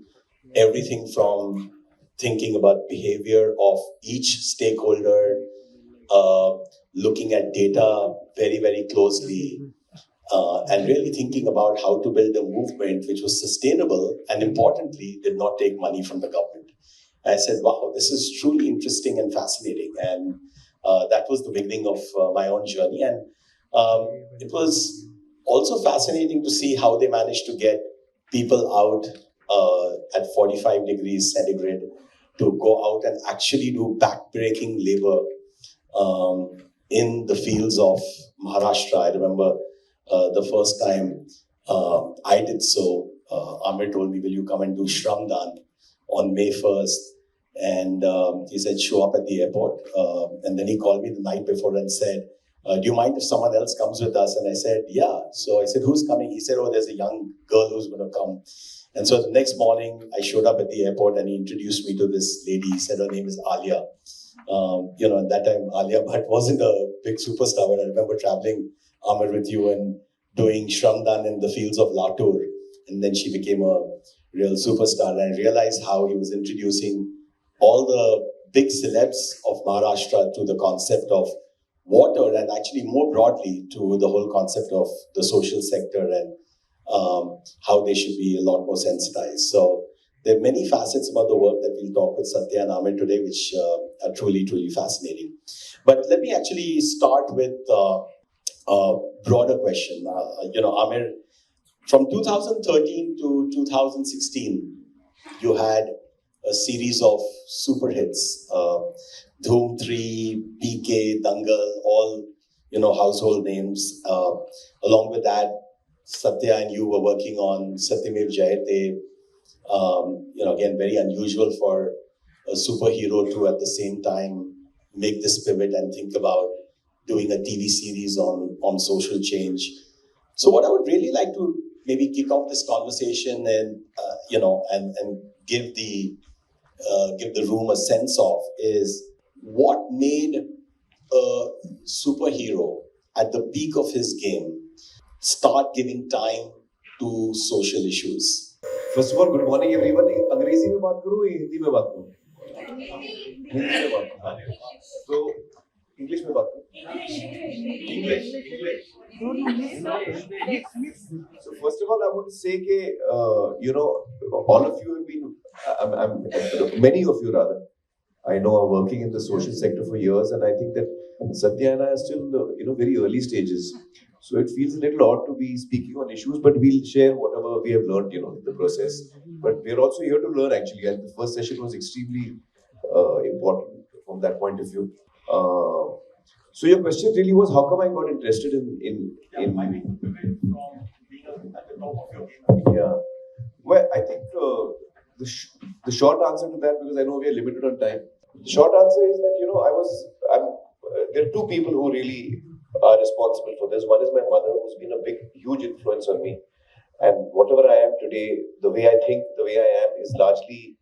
everything from thinking about behavior of each stakeholder, looking at data very, very closely, and really thinking about how to build a movement which was sustainable and, importantly, did not take money from the government. I said, wow, this is truly interesting and fascinating. And that was the beginning of my own journey. And it was also fascinating to see how they managed to get people out at 45 degrees centigrade to go out and actually do backbreaking labor in the fields of Maharashtra. I remember the first time I did so, Aamir told me, will you come and do Shramdan on May 1st? And he said, show up at the airport. And then he called me the night before and said, do you mind if someone else comes with us? And I said, yeah. So I said, who's coming? He said, oh, there's a young girl who's going to come. And so the next morning, I showed up at the airport and he introduced me to this lady. He said her name is Alia. At that time, Alia Bhatt wasn't a big superstar, but I remember traveling, Aamir, with you and doing Shramdan in the fields of Latur. And then she became a real superstar. And I realized how he was introducing all the big celebs of Maharashtra to the concept of water, and actually more broadly to the whole concept of the social sector and how they should be a lot more sensitized. So there are many facets about the work that we'll talk with Satya and Aamir today, which are truly, truly fascinating. But let me actually start with a broader question. Aamir, from 2013 to 2016, you had a series of super hits, Dhoom 3, PK, Dangal, all, household names. Along with that, Satya and you were working on Satyamev Jayate, again, very unusual for a superhero to at the same time make this pivot and think about doing a TV series on social change. So what I would really like to maybe kick off this conversation and, and give the room a sense of is what made a superhero at the peak of his game start giving time to social issues.
First of all, good morning everyone. अंग्रेजी में बात करूँ या हिंदी में बात करूँ? हिंदी में बात करूँ. So English में बात करूँ. English. So first of all, I want to say that all of you have been, many of you rather, I know are working in the social sector for years, and I think that Satya and I are still in the very early stages. So it feels a little odd to be speaking on issues, but we'll share whatever we have learned, in the process. But we're also here to learn actually, and the first session was extremely important from that point of view. So your question really was, how come I got interested in yeah. Well, I think the short answer to that, because I know we are limited on time. The short answer is that there are two people who really are responsible for this. One is my mother, who's been a huge influence on me. And whatever I am today, the way I think, the way I am, is largely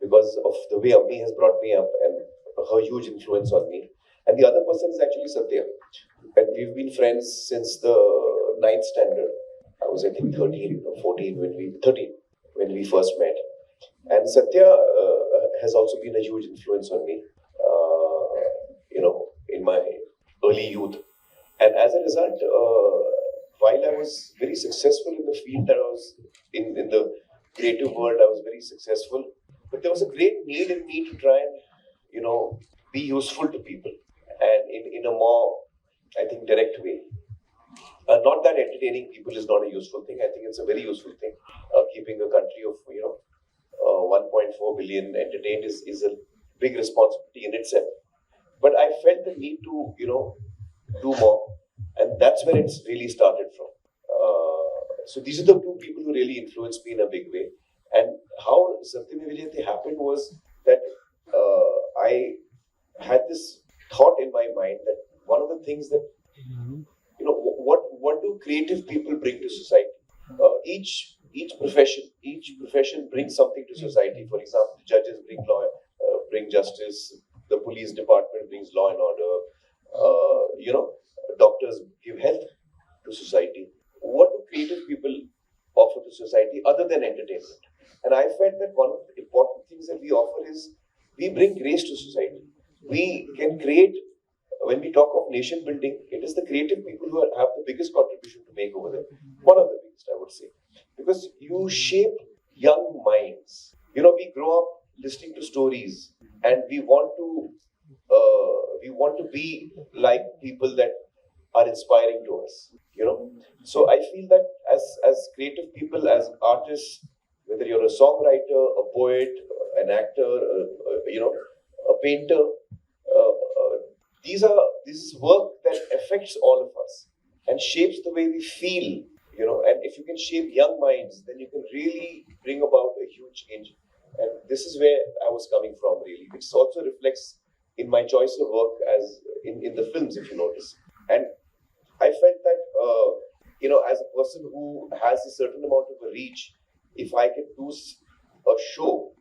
because of the way Ami has brought me up and her huge influence on me. And the other person is actually Satya. And we've been friends since the 9th standard. I was, I think, 13 or 14 when we first met. And Satya has also been a huge influence on me, in my early youth. And as a result, while I was very successful in the field that I was in the creative world, I was very successful. But there was a great need in me to try and, be useful to people, and in a more, I think, direct way. Not that entertaining people is not a useful thing. I think it's a very useful thing. Keeping a country of 1.4 billion entertained is a big responsibility in itself. But I felt the need to do more, and that's where it's really started from. So these are the two people who really influenced me in a big way. And how Satyam happened was that I had this thought in my mind that one of the things that what do creative people bring to society? Each profession brings something to society. For example, judges bring justice. The police department brings law and order. Doctors give health to society. What do creative people offer to society other than entertainment? And I felt that one of the important things that we offer is we bring grace to society. We can create, when we talk of nation building, it is the creative people who have the biggest contribution to make over there. One of the biggest, I would say. Because you shape young minds. We grow up listening to stories, and we want to be like people that are inspiring to us. So I feel that as creative people, as artists, whether you're a songwriter, a poet, an actor, a painter, this is work that affects all of us and shapes the way we feel. And if you can shape young minds, then you can really bring about a huge change. And this is where I was coming from, really, which also reflects in my choice of work as in the films, if you notice. And I felt that, as a person who has a certain amount of a reach, if I can do a show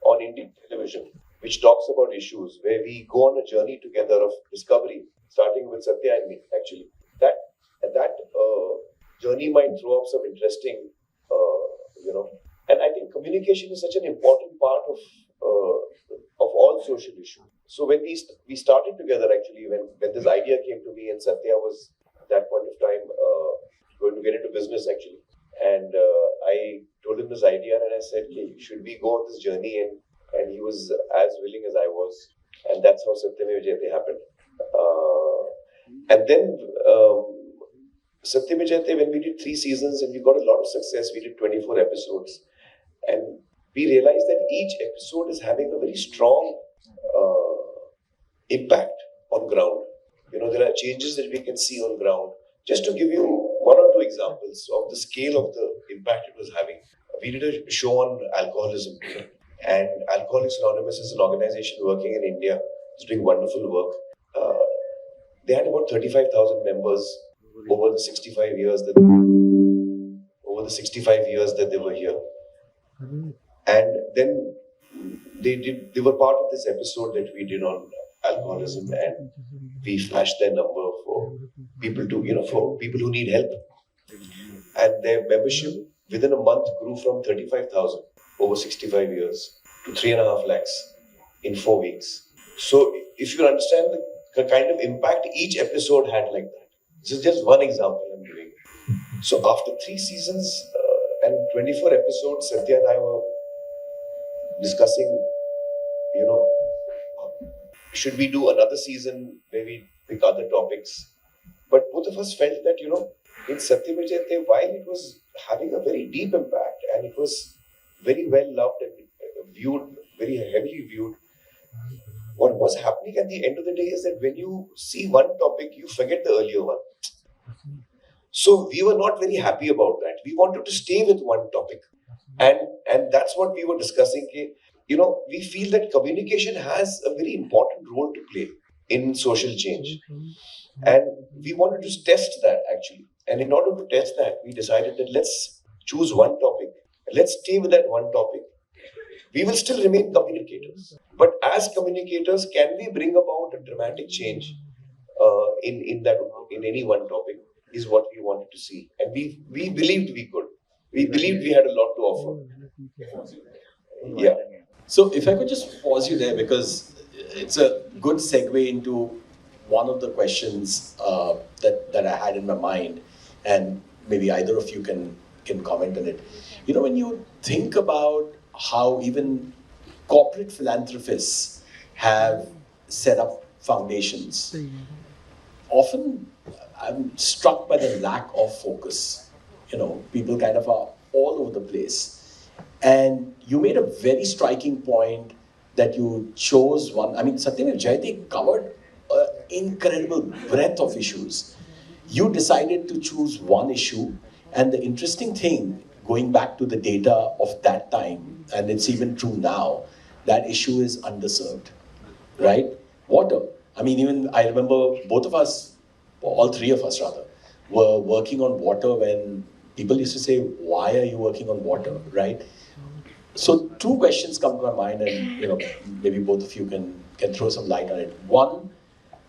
on Indian television which talks about issues where we go on a journey together of discovery, starting with Satya and me, actually, that journey might throw up some interesting, and I think communication is such an important part of all social issues. So when we started together, actually, when this idea came to me, and Satya was at that point of time going to get into business, actually, and I told him this idea, and I said, "Okay, should we go on this journey?" And he was as willing as I was, and that's how Satyam happened. And then Satyam when we did 3 seasons and we got a lot of success, we did 24 episodes, and we realized that each episode is having a very strong impact on ground. There are changes that we can see on ground. Just to give you 1 or 2 examples of the scale of the impact it was having, we did a show on alcoholism. And Alcoholics Anonymous is an organization working in India. It's doing wonderful work. They had about 35,000 members over the 65 years that they were here. And then they were part of this episode that we did on alcoholism, and we flashed their number for people who need help. And their membership within a month grew from 35,000 over 65 years to 3.5 lakhs in 4 weeks. So if you understand the kind of impact each episode had like that. This is just one example I'm giving. So after 3 seasons and 24 episodes, Satya and I were discussing, should we do another season where we pick other topics? But both of us felt that, in Satyam Vijayate, while it was having a very deep impact and it was very well loved and viewed, very heavily viewed, what was happening at the end of the day is that when you see one topic, you forget the earlier one. So we were not very happy about that. We wanted to stay with one topic. And that's what we were discussing. We feel that communication has a very important role to play. in social change. And we wanted to test that actually. And in order to test that, we decided that let's choose one topic. Let's stay with that one topic. We will still remain communicators. But as communicators, can we bring about a dramatic change in any one topic is what we wanted to see. And we believed we could. We believed we had a lot to offer. Yeah.
So if I could just pause you there, because it's a good segue into one of the questions that I had in my mind, and maybe either of you can comment on it. You know, when you think about how even corporate philanthropists have set up foundations, often I'm struck by the lack of focus. You know, people kind of are all over the place. And you made a very striking point that you chose one. I mean, Satyam and Jayati covered an incredible breadth of issues. You decided to choose one issue, and the interesting thing, going back to the data of that time, and it's even true now, that issue is underserved, right? Water. I mean, even I remember both of us, all three of us rather, were working on water when people used to say, why are you working on water, right? So two questions come to my mind, and maybe both of you can throw some light on it. One,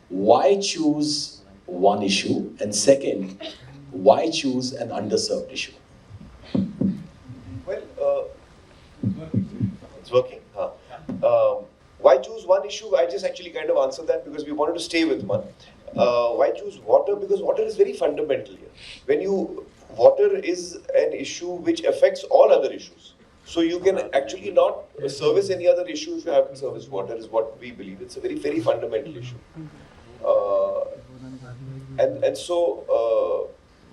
why choose one issue? And second, why choose an underserved issue?
Well, it's working. Why choose one issue? I just actually kind of answered that because we wanted to stay with one. Why choose water? Because water is very fundamental here. Water is an issue which affects all other issues. So you can actually not service any other issue if you haven't serviced water, is what we believe. It's a very, very fundamental issue.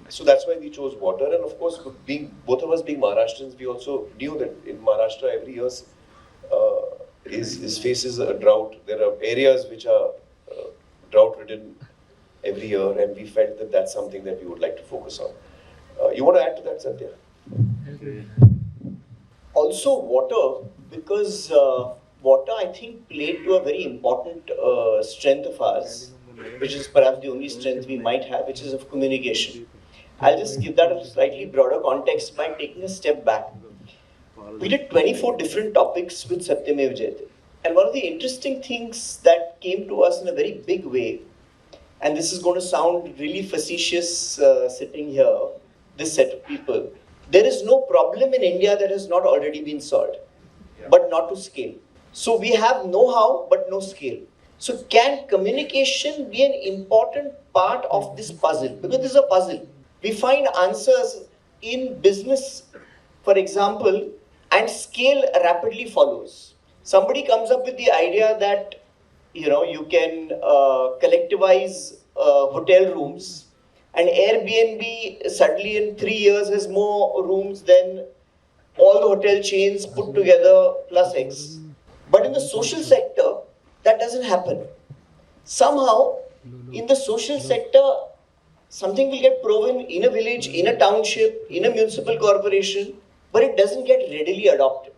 So that's why we chose water. And of course, both of us being Maharashtrians, we also knew that in Maharashtra every year faces a drought. There are areas which are drought-ridden every year, and we felt that that's something that we would like to focus on. You want to add to that, Satya?
Also water, because water I think played to a very important strength of ours, which is perhaps the only strength we might have, which is of communication. I'll just give that a slightly broader context by taking a step back. We did 24 different topics with Satyamev Jayate. And one of the interesting things that came to us in a very big way, and this is going to sound really facetious sitting here, this set of people, there is no problem in India that has not already been solved, but not to scale. So we have know-how, but no scale. So can communication be an important part of this puzzle? Because this is a puzzle. We find answers in business, for example, and scale rapidly follows. Somebody comes up with the idea that you can collectivize hotel rooms, and Airbnb suddenly in 3 years has more rooms than all the hotel chains put together plus X. But in the social sector, that doesn't happen. Somehow, in the social sector, something will get proven in a village, in a township, in a municipal corporation, but it doesn't get readily adopted.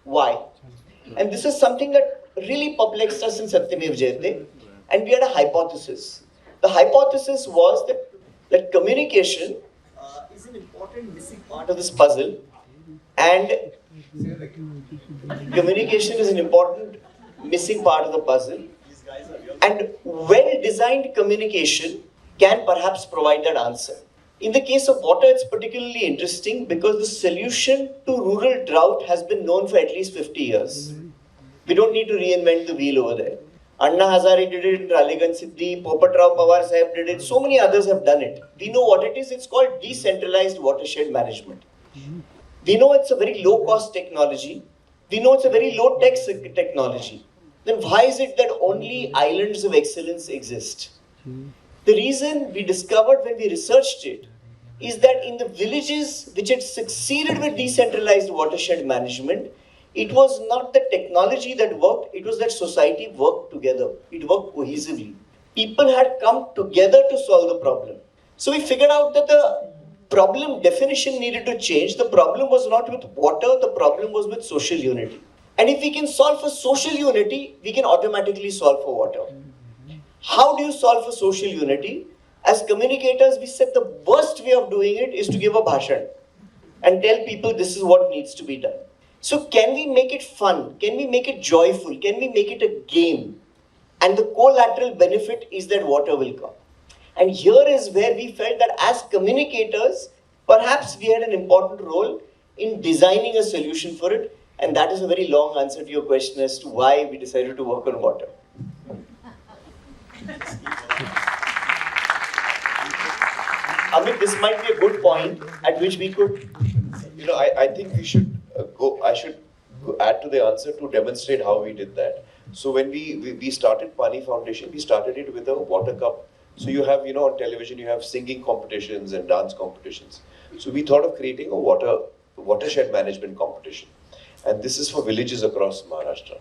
Why? And this is something that really perplexed us in Satyamev Jayate, and we had a hypothesis. The hypothesis was that communication is an important missing part of this puzzle, and communication is an important missing part of the puzzle, and well-designed communication can perhaps provide that answer. In the case of water, it's particularly interesting because the solution to rural drought has been known for at least 50 years. We don't need to reinvent the wheel over there. Anna Hazare did it in Raleigh Siddhi, Popat Rao Pawar Sahib did it, so many others have done it. We know what it is, it's called decentralized watershed management. We know it's a very low-cost technology. We know it's a very low-tech technology. Then why is it that only islands of excellence exist? The reason we discovered when we researched it is that in the villages which had succeeded with decentralized watershed management, it was not the technology that worked, it was that society worked together. It worked cohesively. People had come together to solve the problem. So we figured out that the problem definition needed to change. The problem was not with water, the problem was with social unity. And if we can solve for social unity, we can automatically solve for water. How do you solve for social unity? As communicators, we said the worst way of doing it is to give a bhashan and tell people this is what needs to be done. So can we make it fun? Can we make it joyful? Can we make it a game? And the collateral benefit is that water will come. And here is where we felt that as communicators, perhaps we had an important role in designing a solution for it. And that is a very long answer to your question as to why we decided to work on water. Amit, this might be a good point at which we could.
I think we should I should add to the answer to demonstrate how we did that. So when we started Paani Foundation, we started it with a water cup. So you have, on television, you have singing competitions and dance competitions. So we thought of creating a watershed management competition. And this is for villages across Maharashtra.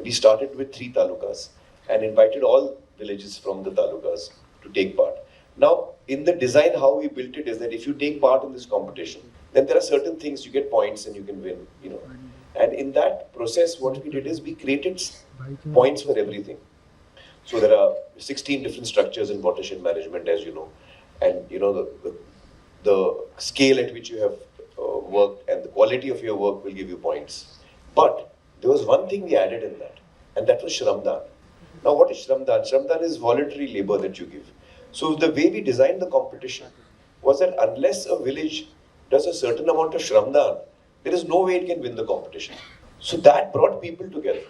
We started with 3 talukas and invited all villages from the talukas to take part. Now, in the design, how we built it is that if you take part in this competition, then there are certain things you get points and you can win, And in that process, what we did is we created points for everything. So there are 16 different structures in watershed management, as you know. And, the scale at which you have worked and the quality of your work will give you points. But there was one thing we added in that, and that was Shramdan. Now, what is Shramdan? Shramdan is voluntary labor that you give. So the way we designed the competition was that unless a village does a certain amount of Shramdan, there is no way it can win the competition. So that brought people together.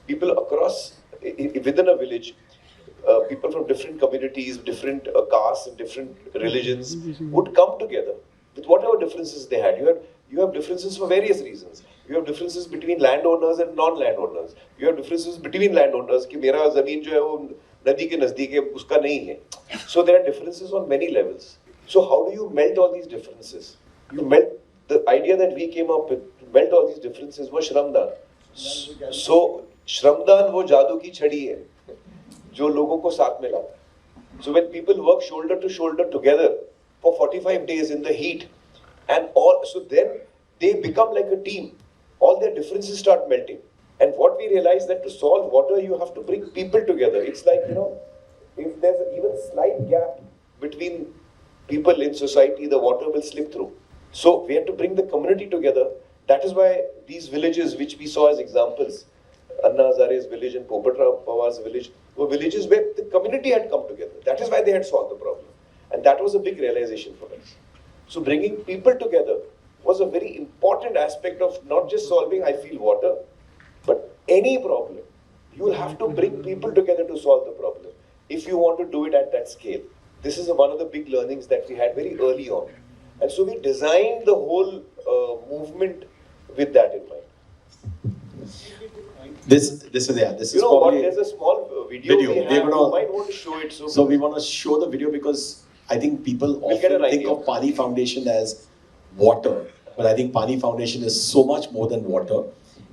People across, within a village, people from different communities, different castes and different religions would come together with whatever differences they had. You have differences for various reasons. You have differences between landowners and non-landowners. You have differences between landowners कि मेरा ज़मीन जो है वो नदी के नज़दीक है उसका नहीं है. So there are differences on many levels. So how do you melt all these differences? You melt the idea that we came up with to melt all these differences was Shramdan. So Shramdan वो जादू की छड़ी है जो लोगों को साथ में लाता है. So when people work shoulder to shoulder together for 45 days in the heat and so then they become like a team. All their differences start melting. And what we realized that to solve water, you have to bring people together. It's like, if there's even a slight gap between people in society, the water will slip through. So we have to bring the community together. That is why these villages, which we saw as examples, Anna Hazare's village and Popatra Pawar's village, were villages where the community had come together. That is why they had solved the problem. And that was a big realization for us. So bringing people together was a very important aspect of not just solving, I feel, water, but any problem. You will have to bring people together to solve the problem if you want to do it at that scale. This is one of the big learnings that we had very early on. And so we designed the whole movement with that in mind.
This is
probably... There's a small video. We might want to show it.
So we want to show the video because I think people often think of Paani Foundation as water, but I think Paani Foundation is so much more than water.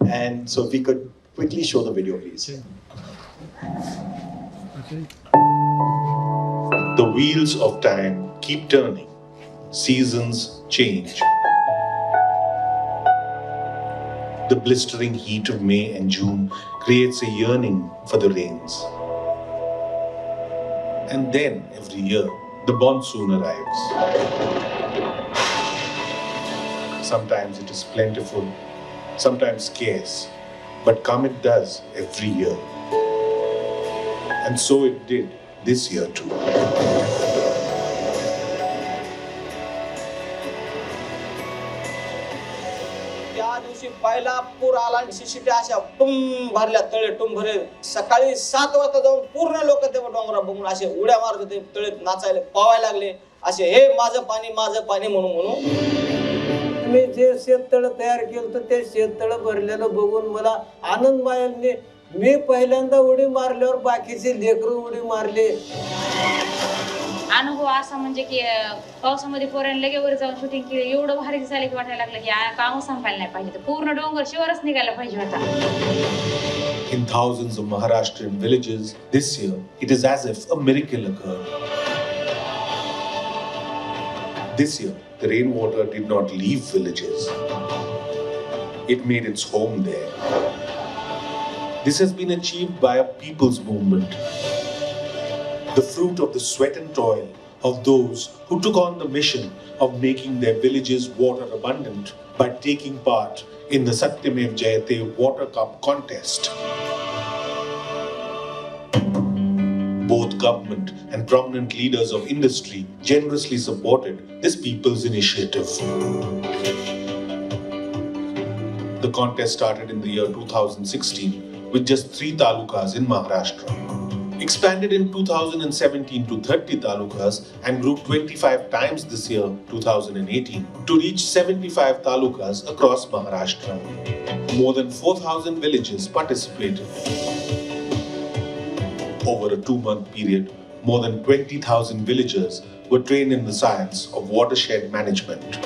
And so if we could quickly show the video, please.
The wheels of time keep turning. Seasons change. The blistering heat of May and June creates a yearning for the rains. And then, every year, the monsoon arrives. Sometimes it is plentiful, sometimes scarce, but come it does every year. And so it did this year too.
त्या दिवशी पहिला पूर आला आणि शिशिट्या अशा टुम भरल्या तळे टुम भरले. सकाळी 7 वाजता जाऊन पूर्ण लोक ते डोंगरा बघून असे उड्या मारत होते, तळेत नाचायला पवायला लागले, असे हे माझं पाणी म्हणून.
मी जे शेततळ तयार केलं तर ते शेततळ भरलेलं बघून मला आनंद मायलने मी पहिल्यांदा उडी मारल्यावर बाकीचे लेकरं उडी मारले.
अनुभव असा म्हणजे की पावसामध्ये पोरांनी लगे वर जाऊन शूटिंग केलं, एवढं भारी दिसायला की वाटायला लागलं की काम संपायला नाही पाहिजे, पूर्ण डोंगर शिवरच निघायला पाहिजे होता.
In thousands of Maharashtrian villages, this year it is as if a miracle occurred. This year, the rainwater did not leave villages. It made its home there. This has been achieved by a people's movement. the fruit of the sweat and toil of those who took on the mission of making their villages water abundant by taking part in the Satyamev Jayate Water Cup contest. Both government and prominent leaders of industry generously supported this people's initiative. The contest started in the year 2016 with just 3 talukas in Maharashtra. Expanded in 2017 to 30 talukas and grew 25 times this year, 2018, to reach 75 talukas across Maharashtra. More than 4,000 villages participated. Over a 2-month period, more than 20,000 villagers were trained in the science of watershed management.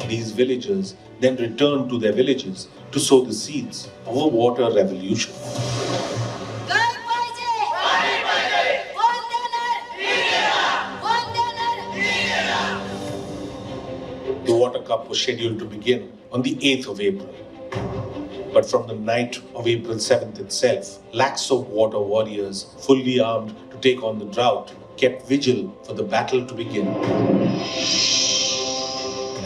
These villagers then returned to their villages to sow the seeds of a water revolution. The Water Cup was scheduled to begin on the 8th of April. But from the night of April 7th itself, lakhs of water warriors, fully armed to take on the drought, kept vigil for the battle to begin.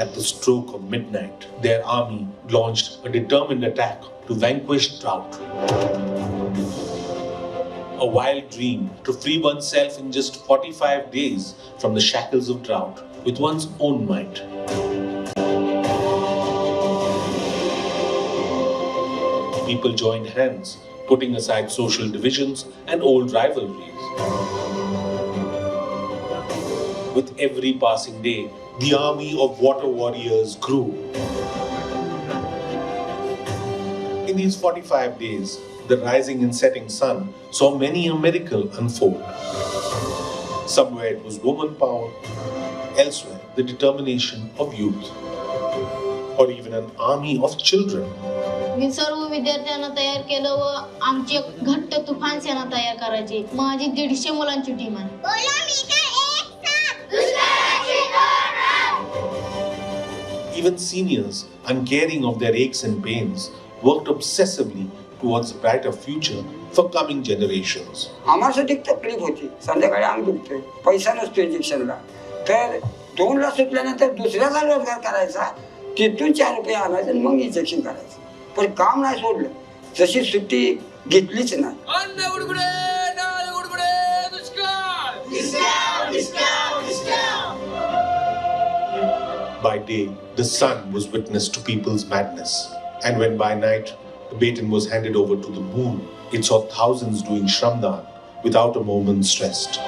At the stroke of midnight, their army launched a determined attack to vanquish drought. A wild dream to free oneself in just 45 days from the shackles of drought with one's own might. People joined hands, putting aside social divisions and old rivalries. With every passing day, the army of water warriors grew. In these 45 days, the rising and setting sun saw many a miracle unfold. Somewhere it was woman power, elsewhere the determination of youth, or even an army of children.
मी सर्व विद्यार्थ्यांना तयार केलं व आमची घट्ट तुफान सेना तयार करायची. माझी 150 मुलांची टीम आहे.
Even seniors, uncaring of their aches and pains, worked obsessively towards a brighter future for coming generations.
आम्हासाठी तकलीफ होती. संध्याकाळी अंग दुखतोय, पैसा नसतो इंजेक्शनला. तर 2ला सुटल्यानंतर दुसऱ्याचा रोजगार करायचा, तिथून 4 रुपये आणायचे आणि मग इंजेक्शन करायचं. पण काम नाही सोडलं. जशी सुट्टी घेतलीच नाही.
By day, the sun was witness to people's madness. And when by night, the baton was handed over to the moon, it saw thousands doing Shramdan without a moment's rest.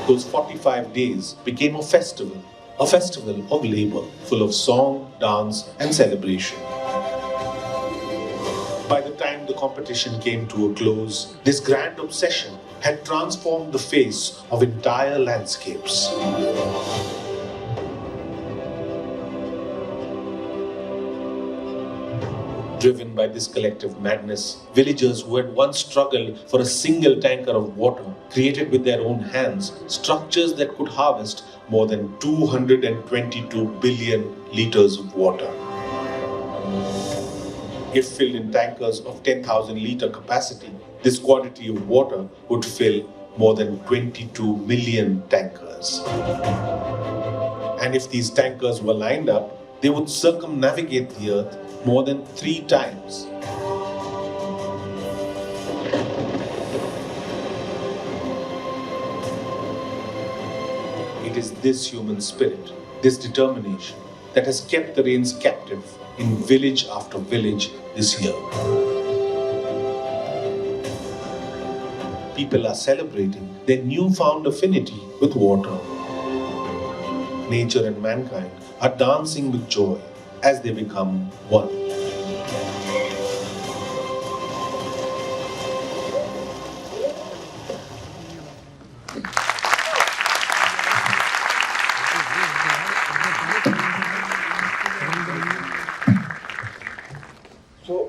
Those 45 days became a festival of labor, full of song, dance, and celebration. By the time the competition came to a close, this grand obsession had transformed the face of entire landscapes. Driven by this collective madness, villagers who had once struggled for a single tanker of water created with their own hands structures that could harvest more than 222 billion liters of water. If filled in tankers of 10,000 litre capacity, this quantity of water would fill more than 22 million tankers. And if these tankers were lined up, they would circumnavigate the earth more than 3 times. It is this human spirit, this determination, that has kept the rains captive in village after village this year. People are celebrating their newfound affinity with water. Nature and mankind are dancing with joy as they become one.
So,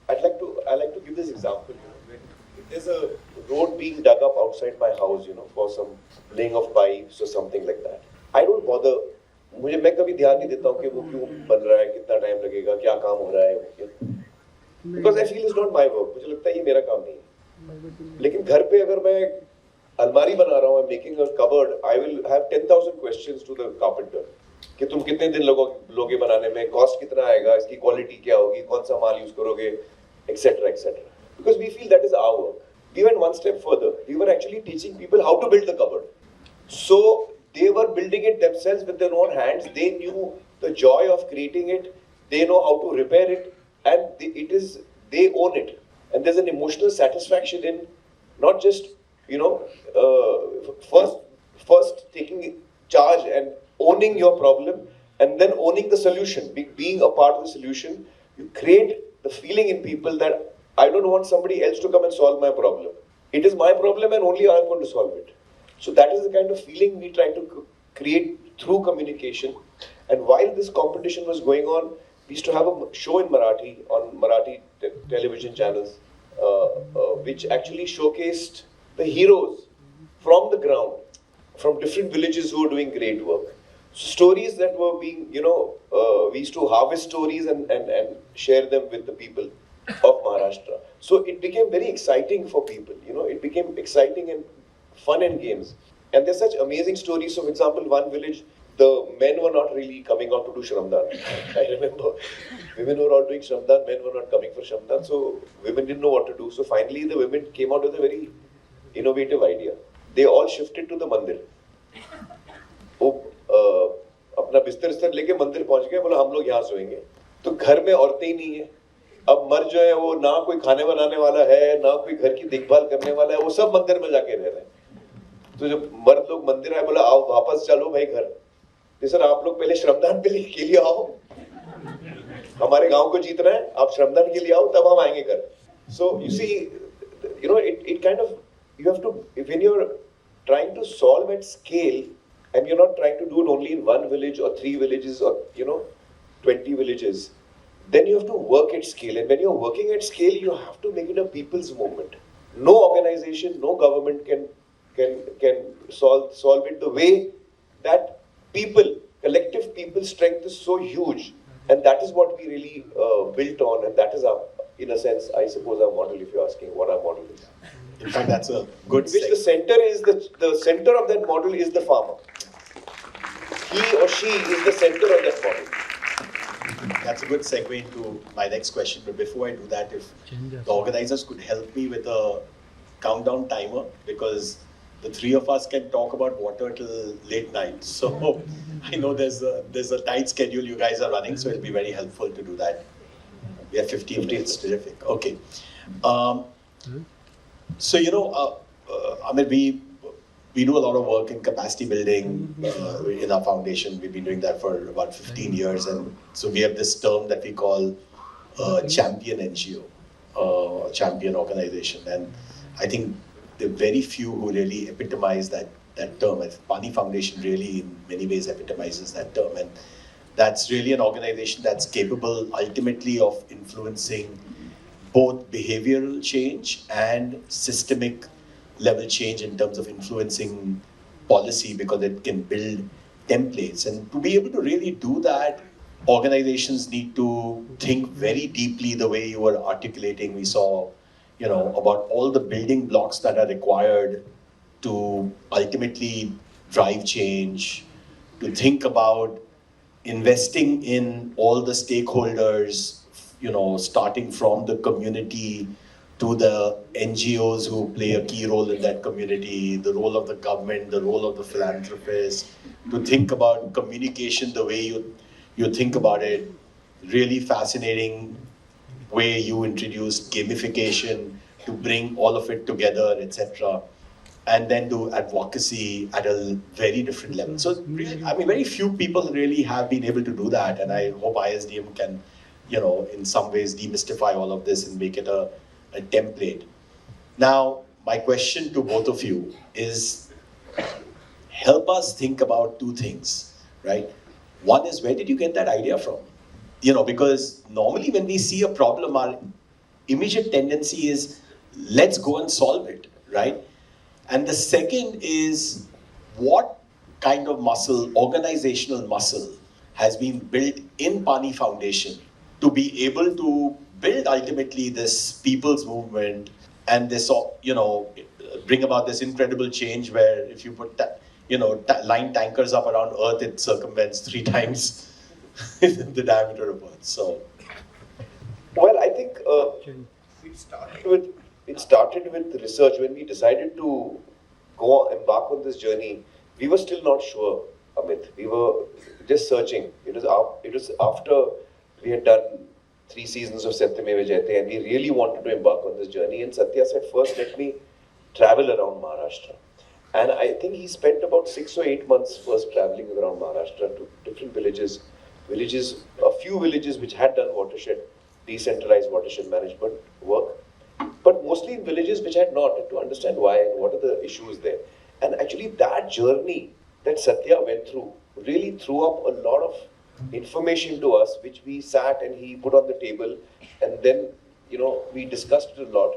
I like to give this example. There's a road being dug up outside my house, for some laying of pipes or something like that. I don't bother. मैं कभी ध्यान नहीं देता हूँ कि वो क्यों बन रहा है, कितना टाइम लगेगा, क्या काम हो रहा है. Because I feel it's not my work. मुझे लगता है ये मेरा काम नहीं है. लेकिन घर पे अगर मैं अलमारी बना रहा हूँ, I'm making a cupboard, I will have 10,000 questions to the carpenter. कि तुम कितने दिन लोगे बनाने में, कॉस्ट कितना आएगा, इसकी क्वालिटी क्या होगी, कौन सा माल यूज करोगे, etc. etc. Because we feel that is our work. We went one step further. We were actually teaching people how to build the cupboard. So they were building it themselves with their own hands. They knew the joy of creating it. They know how to repair it, and they own it. And there's an emotional satisfaction in not just first taking charge and owning your problem, and then owning the solution, being a part of the solution. You create the feeling in people that I don't want somebody else to come and solve my problem. It is my problem and only I am going to solve it. So that is the kind of feeling we try to create through communication. And while this competition was going on, we used to have a show in Marathi on Marathi television channels, which actually showcased the heroes from the ground, from different villages who were doing great work. Stories that were being, we used to harvest stories and share them with the people of Maharashtra. So it became very exciting for people, it became exciting and fun and games. And there's such amazing stories. So for example, one village, the men were not really coming out to do Shramdan. I remember women were all doing Shramdan, men were not coming for Shramdan. So women didn't know what to do. So finally the women came out with a very innovative idea. They all shifted to the mandir. अपना बिस्तर लेके मंदिर पहुंच गए, बोला हम लोग यहाँ सोएंगे. तो घर में औरतें ही नहीं है. अब मर्द जो है वो ना कोई खाने बनाने वाला है, ना कोई घर की देखभाल करने वाला है, वो सब मंदिर में जाके रह रहे हैं. तो जब मर्द लोग मंदिर आए, बोला आओ वापस चलो भाई घर. सर आप लोग पहले श्रमदान के लिए आओ, हमारे गांव को जीतना है, आप श्रमदान के लिए आओ तब हम आएंगे घर. So you see, it kind of, you have to, when you're trying to solve at scale, and you're not trying to do it only in one village or 3 villages or 20 villages, then you have to work at scale. And when you're working at scale, you have to make it a people's movement. No organization, no government can solve it the way that people, collective people strength is so huge. And that is what we really built on, and that is our, in a sense, I suppose, our model, if you're asking what our model is.
In fact, that's a good
which the center is, the center of that model is the farmer. He or she is the center of that model.
That's a good segue into my next question. But before I do that, if the organizers could help me with a countdown timer, because the 3 of us can talk about water till late night. So I know there's a tight schedule you guys are running, so it'll be very helpful to do that. We have 15 minutes. Terrific. Okay. So Amit, we do a lot of work in capacity building in our foundation. We've been doing that for about 15 years, and so we have this term that we call champion NGO, champion organization. And I think there are very few who really epitomize that term. Paani Foundation really, in many ways, epitomizes that term, and that's really an organization that's capable ultimately of influencing both behavioral change and systemic level change in terms of influencing policy, because it can build templates. And to be able to really do that, organizations need to think very deeply the way you were articulating. We saw, about all the building blocks that are required to ultimately drive change, to think about investing in all the stakeholders, starting from the community to the NGOs who play a key role in that community, the role of the government, the role of the philanthropist, to think about communication the way you think about it. Really fascinating way you introduced gamification to bring all of it together, etc. And then do advocacy at a very different level. So really, very few people really have been able to do that, and I hope ISDM can, in some ways demystify all of this and make it a template. Now, my question to both of you is, help us think about 2 things, right? One is, where did you get that idea from? Because normally when we see a problem, our immediate tendency is, let's go and solve it, right? And the second is, what kind of muscle, organizational muscle, has been built in Paani Foundation to be able to build ultimately this people's movement and this, bring about this incredible change where if you put, line tankers up around Earth, it circumvents 3 times the diameter of Earth. So,
well, I think it started with research. When we decided to embark on this journey, we were still not sure, Amit. We were just searching. It was after we had done 3 seasons of Satyameva Jayate, and we really wanted to embark on this journey. And Satya said, first, let me travel around Maharashtra. And I think he spent about 6 or 8 months first traveling around Maharashtra to different villages, a few villages which had done decentralized watershed management work, but mostly in villages which had not, to understand why and what are the issues there. And actually that journey that Satya went through really threw up a lot of information to us, which we sat and he put on the table, and then, we discussed it a lot.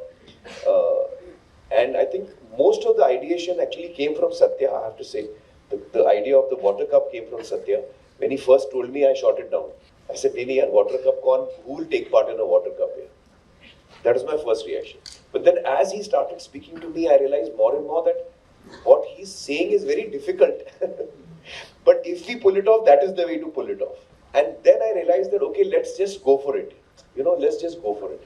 And I think most of the ideation actually came from Satya, I have to say. The idea of the water cup came from Satya. When he first told me, I shot it down. I said, "Nahi, water cup who will take part in a water cup here?" That was my first reaction. But then as he started speaking to me, I realized more and more that what he's saying is very difficult. But if we pull it off, that is the way to pull it off. And then I realized that, okay, let's just go for it. Let's just go for it.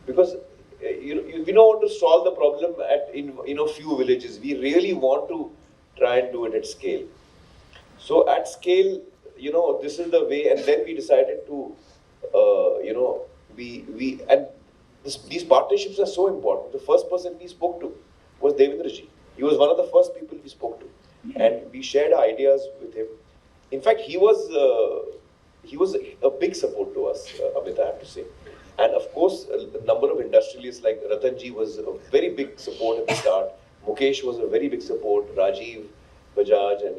Because we don't want to solve the problem in a few villages. We really want to try and do it at scale. So at scale, this is the way. And then we decided to, these partnerships are so important. The first person we spoke to was Devendraji. He was one of the first people we spoke to. And we shared our ideas with him. In fact, he was a big support to us, Amit, I have to say. And of course, a number of industrialists like Ratanji was a very big support at the start. Mukesh was a very big support. Rajiv, Bajaj, and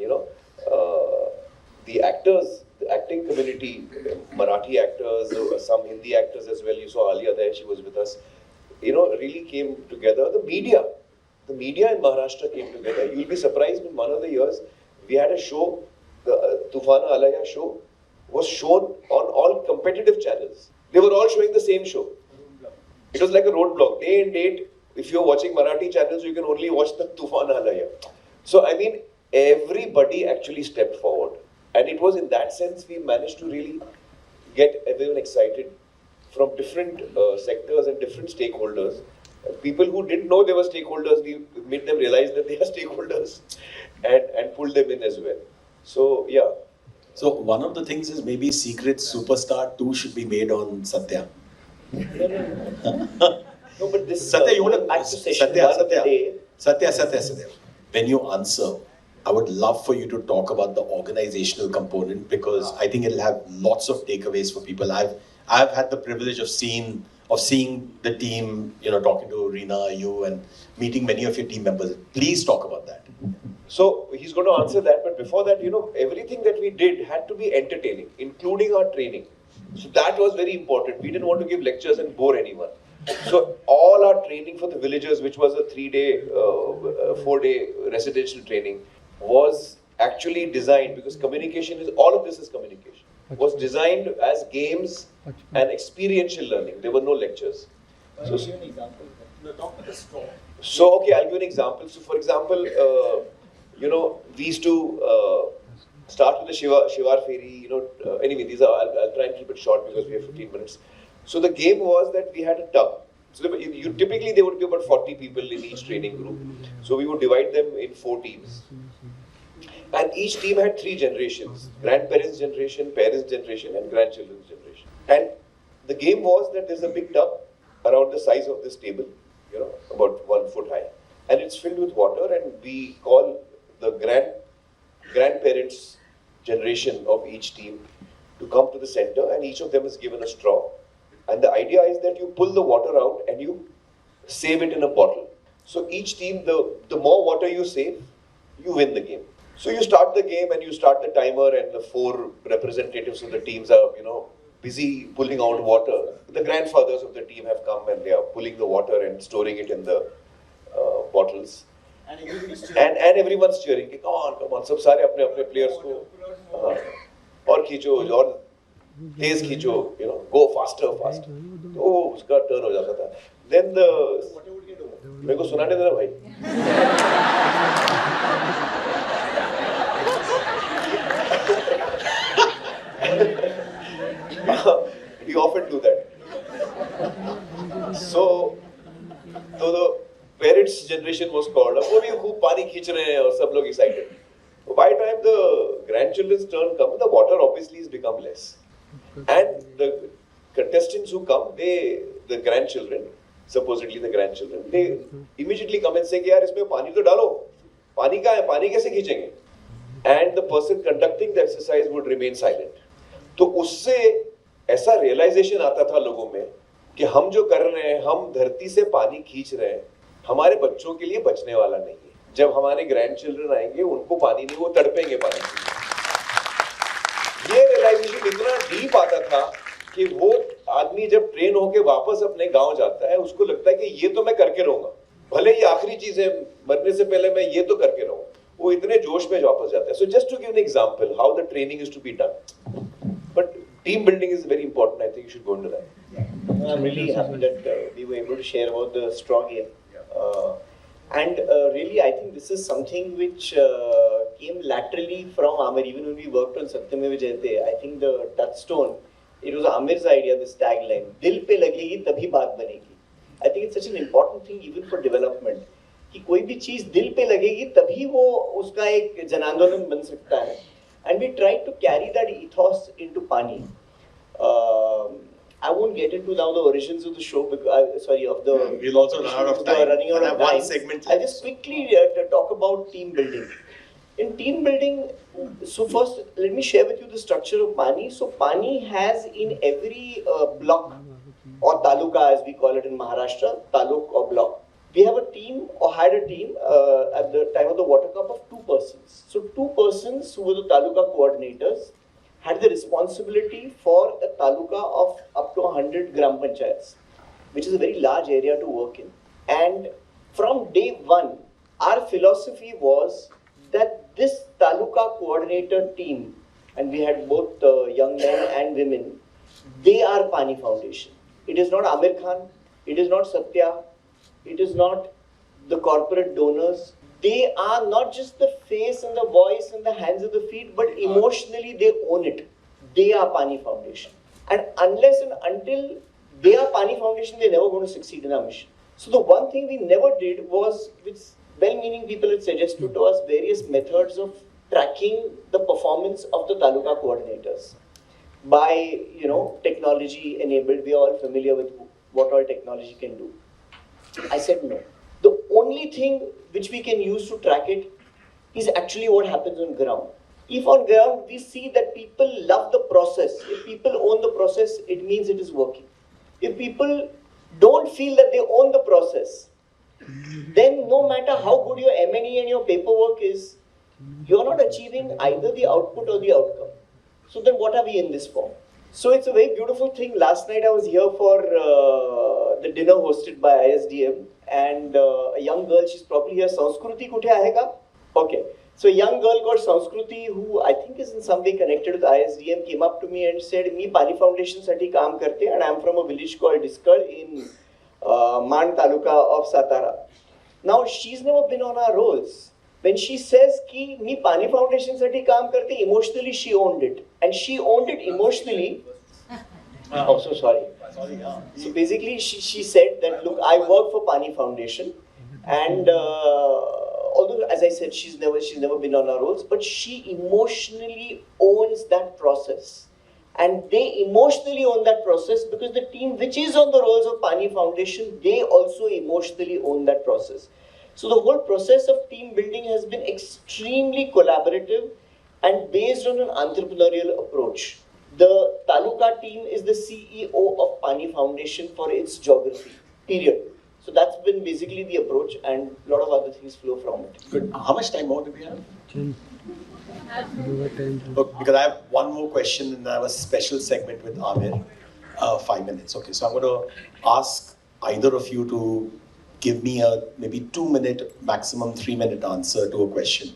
the actors, the acting community, Marathi actors, some Hindi actors as well. You saw Alia there; she was with us. Really came together. The media in Maharashtra came together. You'll be surprised, in one of the years, we had a show, the Tufan Alaya show, was shown on all competitive channels. They were all showing the same show. It was like a roadblock. Day and date, if you're watching Marathi channels, you can only watch the Tufan Alaya. So, I mean, everybody actually stepped forward. And it was in that sense we managed to really get everyone excited from different sectors and different stakeholders. People who didn't know they were stakeholders, we made them realize that they are stakeholders and pulled them in as well. So, yeah.
So one of the things is maybe Secret Superstar 2 should be made on Satya.
No, but this
Satya, you want to
Satya.
When you answer, I would love for you to talk about the organizational component, because I think it'll have lots of takeaways for people. I've had the privilege of seeing the team, talking to Reena, you, and meeting many of your team members. Please talk about that.
So he's going to answer that, but before that, everything that we did had to be entertaining, including our training. So that was very important. We didn't want to give lectures and bore anyone. So all our training for the villagers, which was a 3-day, 4-day residential training, was actually designed, because all of this is communication, was designed as games and experiential learning. There were no lectures. So,
Give an example. No, talk with the straw.
So, okay, I'll give an example. So, for example, we used to start with the Shivar Fairy, anyway, I'll try and keep it short because we have 15 minutes. So, the game was that we had a tub. So, typically there would be about 40 people in each training group. So, we would divide them in 4 teams. And each team had 3 generations: grandparents' generation, parents' generation, and grandchildren's generation. And the game was that there's a big tub around the size of this table, about 1 foot high. And it's filled with water, and we call the grandparents' generation of each team to come to the center, and each of them is given a straw. And the idea is that you pull the water out and you save it in a bottle. So each team, the more water you save, you win the game. So you start the game and you start the timer, and the 4 representatives of the teams are, busy pulling out water. The grandfathers of the team have come and they are pulling the water and storing it in the bottles. And everyone's cheering. Come on, sab sare apne players ko aur khicho, aur tez khicho, go faster. तो उसका turn हो जाता था. Then मेरे को सुनाने देना भाई. We often do that. So the parents' generation was called. अब वो भी खूब पानी खींच रहे हैं और सब लोग excited. By the time the grandchildren's turn comes, the water obviously has become less. And the contestants who come, the grandchildren, supposedly the grandchildren, they immediately come and say कि यार इसमें पानी तो डालो. पानी कहाँ है? पानी कैसे खींचेंगे? And the person conducting the exercise would remain silent. तो उससे ऐसा realization आता था लोगों में कि हम जो कर रहे हैं, हम धरती से पानी खींच रहे हैं, हमारे बच्चों के लिए बचने वाला नहीं है. जब हमारे ग्रैंडचिल्ड्रन आएंगे, उनको पानी नहीं, वो तड़पेंगे पानी. ये रियलाइजेशन इतना डीप आता था कि वो आदमी जब ट्रेन होके वापस अपने गांव जाता है, उसको लगता है कि ये तो मैं करके रहूंगा, भले ही आखिरी चीज है, मरने से पहले मैं ये तो करके रहूंगा. वो इतने जोश में वापस जाता है. So just to give an example how the training is to be done. But team building is very important. I think you should go into that.
I'm really happy that we were able to share about the straw game. And really, I think this is something which came laterally from Aamir. Even when we worked on Satyameva Jayate, I think the touchstone, it was Aamir's idea, this tagline, Dil pe lagegi tabhi baat banegi. I think it's such an important thing even for development. कि कोई भी चीज दिल पे लगेगी तभी वो उसका एक जन आंदोलन बन सकता है. And we tried to carry that ethos into Paani. I won't get into now the origins of the show, because, of the...
We'll also run out of time.
Running out of time.
One segment.
I'll just quickly talk about team building. In team building, so first, let me share with you the structure of Paani. So Paani has in every block, or taluka as we call it in Maharashtra, taluk or block, we have a team, or had a team at the time of the water cup of 2 persons. So 2 persons who were the taluka coordinators had the responsibility for a taluka of up to 100 gram panchayats, which is a very large area to work in. And from day one, our philosophy was that this taluka coordinator team, and we had both young men and women, they are Paani Foundation. It is not Aamir Khan, it is not Satya, it is not the corporate donors. They are not just the face and the voice and the hands and the feet, but emotionally they own it. They are Paani Foundation. And unless and until they are Paani Foundation, they're never going to succeed in our mission. So the one thing we never did was, which well-meaning people had suggested to us, various methods of tracking the performance of the taluka coordinators by, technology enabled. We are all familiar with what all technology can do. I said no. The only thing which we can use to track it is actually what happens on ground. If on ground we see that people love the process, if people own the process, it means it is working. If people don't feel that they own the process, then no matter how good your M&E and your paperwork is, you're not achieving either the output or the outcome. So then what are we in this for? So it's a very beautiful thing. Last night I was here for the dinner hosted by ISDM, and a young girl, she's probably here, Sanskruti kuthe aayega? Okay. So a young girl called Sanskruti, who I think is in some way connected with ISDM, came up to me and said, "Me Paani Foundation sati kaam karte, and I'm from a village called Diskal in Maan Taluka of Satara." Now she's never been on our rolls. When she says ki me Paani Foundation sati kaam karte, emotionally she owned it, and she owned it emotionally. Oh, so sorry. So basically, she said that, look, I work for Paani Foundation, and although, as I said, she's never been on our rolls, but she emotionally owns that process. And they emotionally own that process because the team which is on the rolls of Paani Foundation, they also emotionally own that process. So the whole process of team building has been extremely collaborative and based on an entrepreneurial approach. The Taluka team is the CEO of Paani Foundation for its geography, period. So that's been basically the approach, and a lot of other things flow from it.
Good. How much time more do we have? Look, because I have one more question and I have a special segment with Aamir. 5 minutes. Okay, so I'm going to ask either of you to give me a maybe 2-minute, maximum 3-minute answer to a question.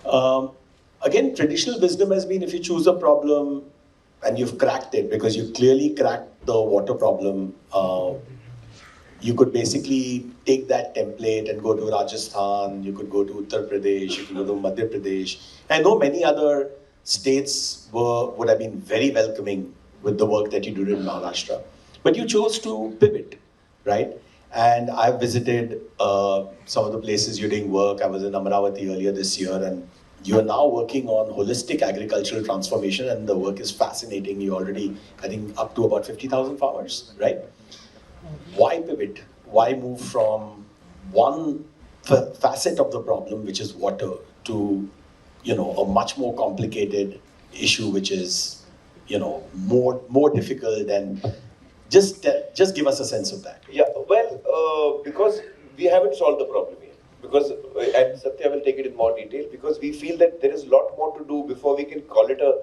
Again, traditional wisdom has been if you choose a problem and you've cracked it because you clearly cracked the water problem. You could basically take that template and go to Rajasthan, you could go to Uttar Pradesh, you could go to Madhya Pradesh. I know many other states would have been very welcoming with the work that you did in Maharashtra. But you chose to pivot, right? And I've visited some of the places you're doing work. I was in Amaravati earlier this year, and you are now working on holistic agricultural transformation, and the work is fascinating. You're already, I think, up to about 50,000 farmers, right? Why pivot? Why move from one facet of the problem, which is water, to, a much more complicated issue, which is, more difficult? And just give us a sense of that.
Yeah, well, because we haven't solved the problem yet. Because, and Satya will take it in more detail, because we feel that there is a lot more to do before we can call it a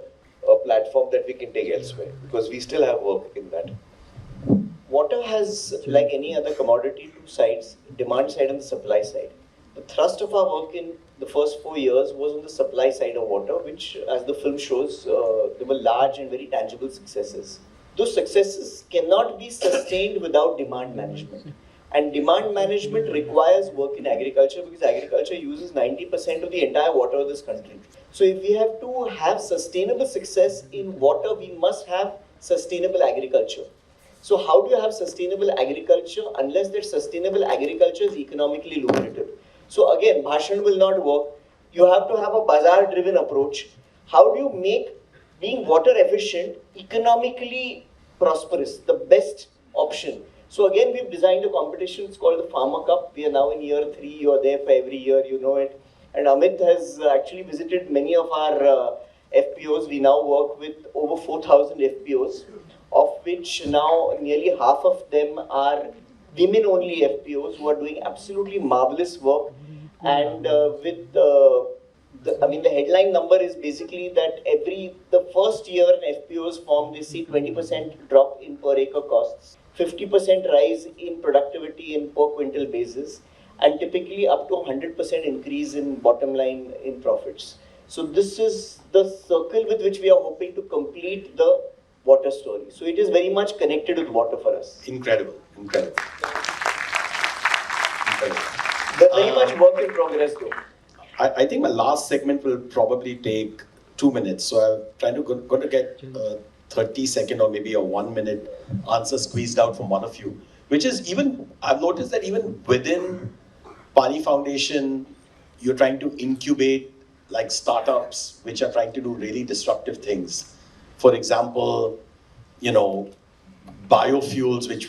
platform that we can take elsewhere. Because we still have work in that. Water has, like any other commodity, two sides, demand side and the supply side. The thrust of our work in the first 4 years was on the supply side of water, which, as the film shows, there were large and very tangible successes. Those successes cannot be sustained without demand management. And demand management requires work in agriculture, because agriculture uses 90% of the entire water of this country. So if we have to have sustainable success in water, we must have sustainable agriculture. So how do you have sustainable agriculture unless that sustainable agriculture is economically lucrative? So again, bhashan will not work. You have to have a bazaar-driven approach. How do you make being water efficient economically prosperous, the best option? So again, we've designed a competition. It's called the Farmer Cup. We are now in year 3. You're there for every year, you know it. And Amit has actually visited many of our FPOs. We now work with over 4,000 FPOs, of which now nearly half of them are women-only FPOs who are doing absolutely marvelous work. And the headline number is basically that the first year an FPO is formed, they see 20% drop in per acre costs, 50% rise in productivity in per quintal basis, and typically up to 100% increase in bottom line in profits. So this is the circle with which we are hoping to complete the water story. So it is very much connected with water for us.
Incredible.
There's very much work in progress though.
I think my last segment will probably take 2 minutes. So I'm going to get 30-second or maybe a 1 minute answer squeezed out from one of you. Which is I've noticed that even within Paani Foundation, you're trying to incubate like startups which are trying to do really disruptive things. For example, biofuels which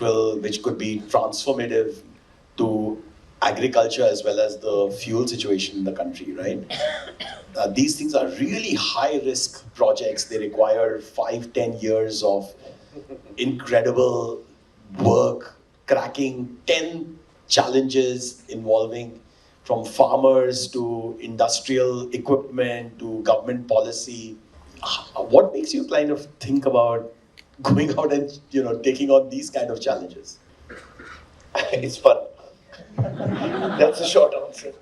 could be transformative to agriculture as well as the fuel situation in the country, right? These things are really high-risk projects. They require 5-10 years of incredible work, cracking 10 challenges involving from farmers to industrial equipment to government policy. What makes you kind of think about going out and taking on these kind of challenges?
It's fun. That's the short answer.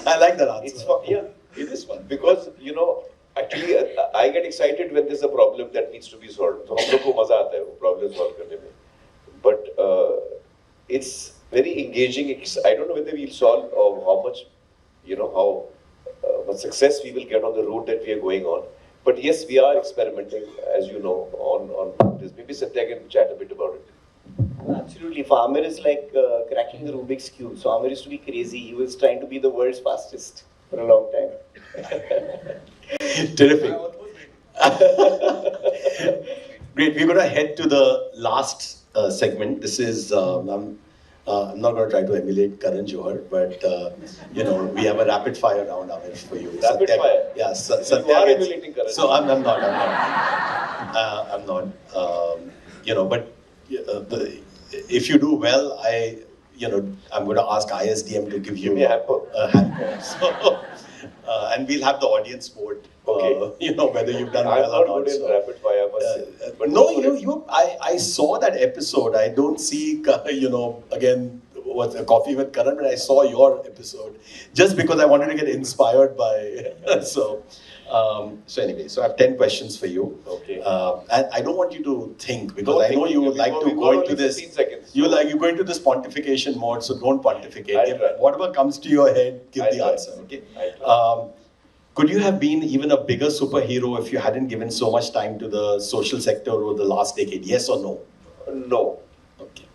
I like that answer.
It's fun. Yeah, it is fun because actually I get excited when there's a problem that needs to be solved. So हम लोग को मजा आता है वो problem solve करने में. But it's very engaging. I don't know whether we'll solve or how much, how much success we will get on the route that we are going on. But yes, we are experimenting, as you know, on this. Maybe Satya can chat a bit about it.
Absolutely. For Aamir is like cracking the Rubik's Cube. So Aamir used to be crazy. He was trying to be the world's fastest for a long time.
Terrific. Great. We're going to head to the last segment. This is, I'm not going to try to emulate Karan Johar, but we have a rapid fire round, Aamir, for you.
Rapid fire?
Yeah.
You are emulating Karan.
So I'm not. But if you do well, I'm going to ask ISDM to give you a hamper. So, and we'll have the audience vote. Okay. Whether you've done well or not.
I'm not good in rapid fire, but
no, I saw that episode. I don't see, again, what's a coffee with Karan, but I saw your episode just because I wanted to get inspired by. So, So anyway, so I have 10 questions for you.
Okay.
And I don't want you to think, because
Don't
I know
think.
you would like to
We've
go
got
into
only
this.
15 seconds.
You go into this pontification mode, so don't pontificate.
I'll try.
Whatever comes to your head, give
I'll
the
try.
answer. Okay. Could you have been even a bigger superhero if you hadn't given so much time to the social sector over the last decade? Yes or no?
No.
Okay.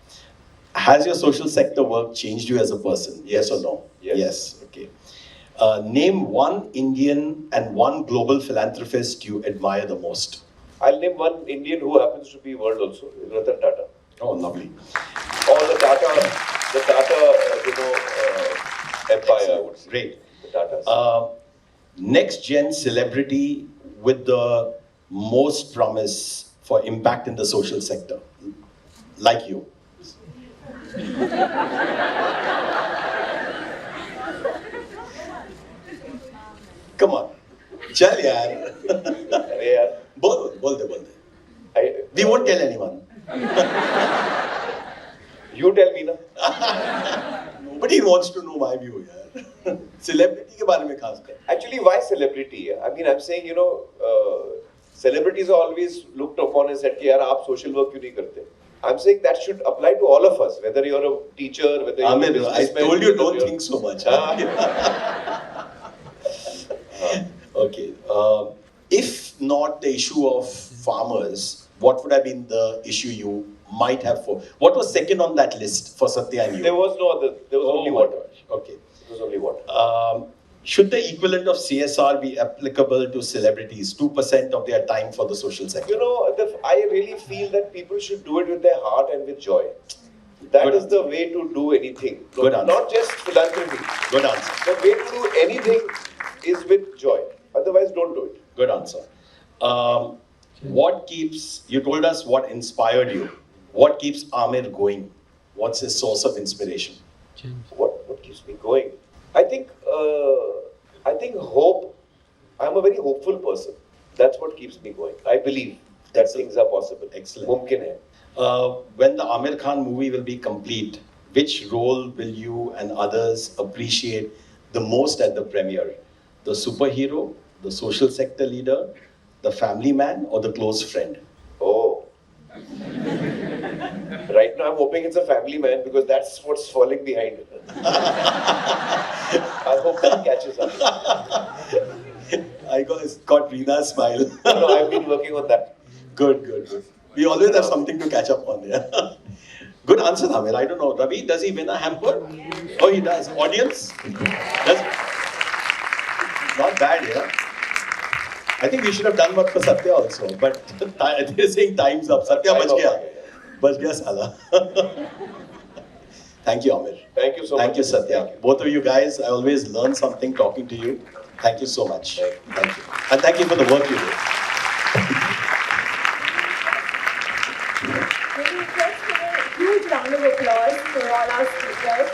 Has your social sector work changed you as a person? Yes or no?
Yes.
Okay. Name one Indian and one global philanthropist you admire the most.
I'll name one Indian who happens to be world also, Ratan Tata.
Oh, lovely.
Or the Tata, empire, I would say.
Great.
The Tatas.
Next gen celebrity with the most promise for impact in the social sector, like you. Come on, chal yaar.
अरे यार.
बोल दे. We won't tell anyone.
You tell me na.
Nobody wants to know my view yaar. Celebrity के बारे में खास कर.
Actually, why celebrity? I mean, I'm saying, celebrities are always looked upon and said, यार आप social work क्यों नहीं करते? I'm saying that should apply to all of us, whether you're a teacher, whether you're
Aamir,
a businessman.
I told you don't think so much. Okay. If not the issue of farmers, what would have been the issue you might have for? What was second on that list for Satya and you?
There was no other. There was only water.
Okay.
It was only water.
Should the equivalent of CSR be applicable to celebrities? 2% of their time for the social sector.
I really feel that people should do it with their heart and with joy. That is the way to do anything.
Good answer.
Not just philanthropy.
Good answer.
The way to do anything is with joy. Otherwise, don't do it.
Good answer. You told us what inspired you. What keeps Aamir going? What's his source of inspiration?
What keeps me going? I think hope. I'm a very hopeful person. That's what keeps me going. I believe that things are possible.
Excellent.
Mumkin hai.
When the Aamir Khan movie will be complete, which role will you and others appreciate the most at the premiere? The superhero, the social sector leader, the family man, or the close friend?
Oh. Right now I'm hoping it's a family man because that's what's falling behind. I hope that catches up.
I got Reena's smile.
No, I've been working on that.
Good. We always have something to catch up on, yeah. Good answer, Aamir. I don't know. Ravi, does he win a hamper? Oh, he does. Audience? Not bad, yeah. I think we should have done one for Satya also, but they're saying time's up. Satya bach gaya sala. Thank you, Aamir.
Thank you so much.
Thank you, Satya. Both of you guys, I always learn something talking to you. Thank you so much. Thank you. And thank you for the work you do.
May we request for a huge round of applause for all our speakers.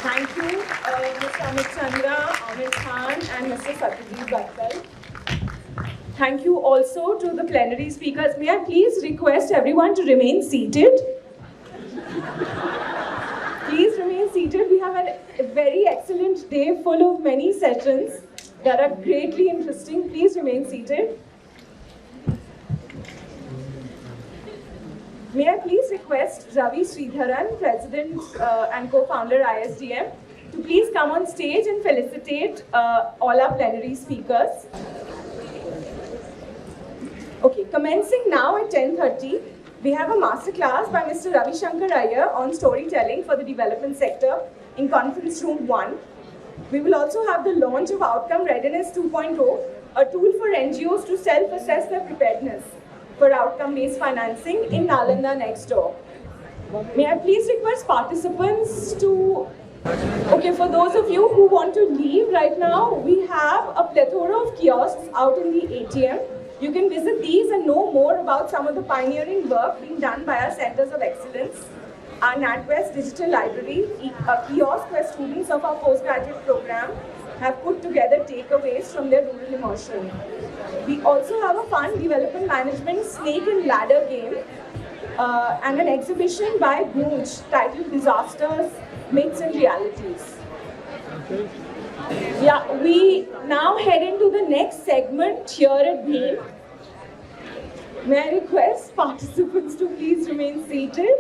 Thank you, Mr. Amit Chandra, Amit Khan, and Mr. Satyajit Batkal. Thank you also to the plenary speakers. May I please request everyone to remain seated? Please remain seated. We have a very excellent day full of many sessions that are greatly interesting. Please remain seated. May I please request Ravi Sreedharan, President and co-founder ISDM, to please come on stage and felicitate all our plenary speakers. Okay, commencing now at 10:30, we have a masterclass by Mr. Ravi Shankar Iyer on storytelling for the development sector in Conference Room 1. We will also have the launch of Outcome Readiness 2.0, a tool for NGOs to self-assess their preparedness for outcome-based financing in Nalanda next door. May I please request participants to... Okay, for those of you who want to leave right now, we have a plethora of kiosks out in the A.T.E. You can visit these and know more about some of the pioneering work being done by our Centers of Excellence, our NatWest Digital Library, a kiosk where students of our postgraduate program have put together takeaways from their rural immersion. We also have a fun development management snake and ladder game and an exhibition by Gunj titled Disasters, Myths and Realities. Yeah, we now head into the next segment here at BHIM. May I request participants to please remain seated?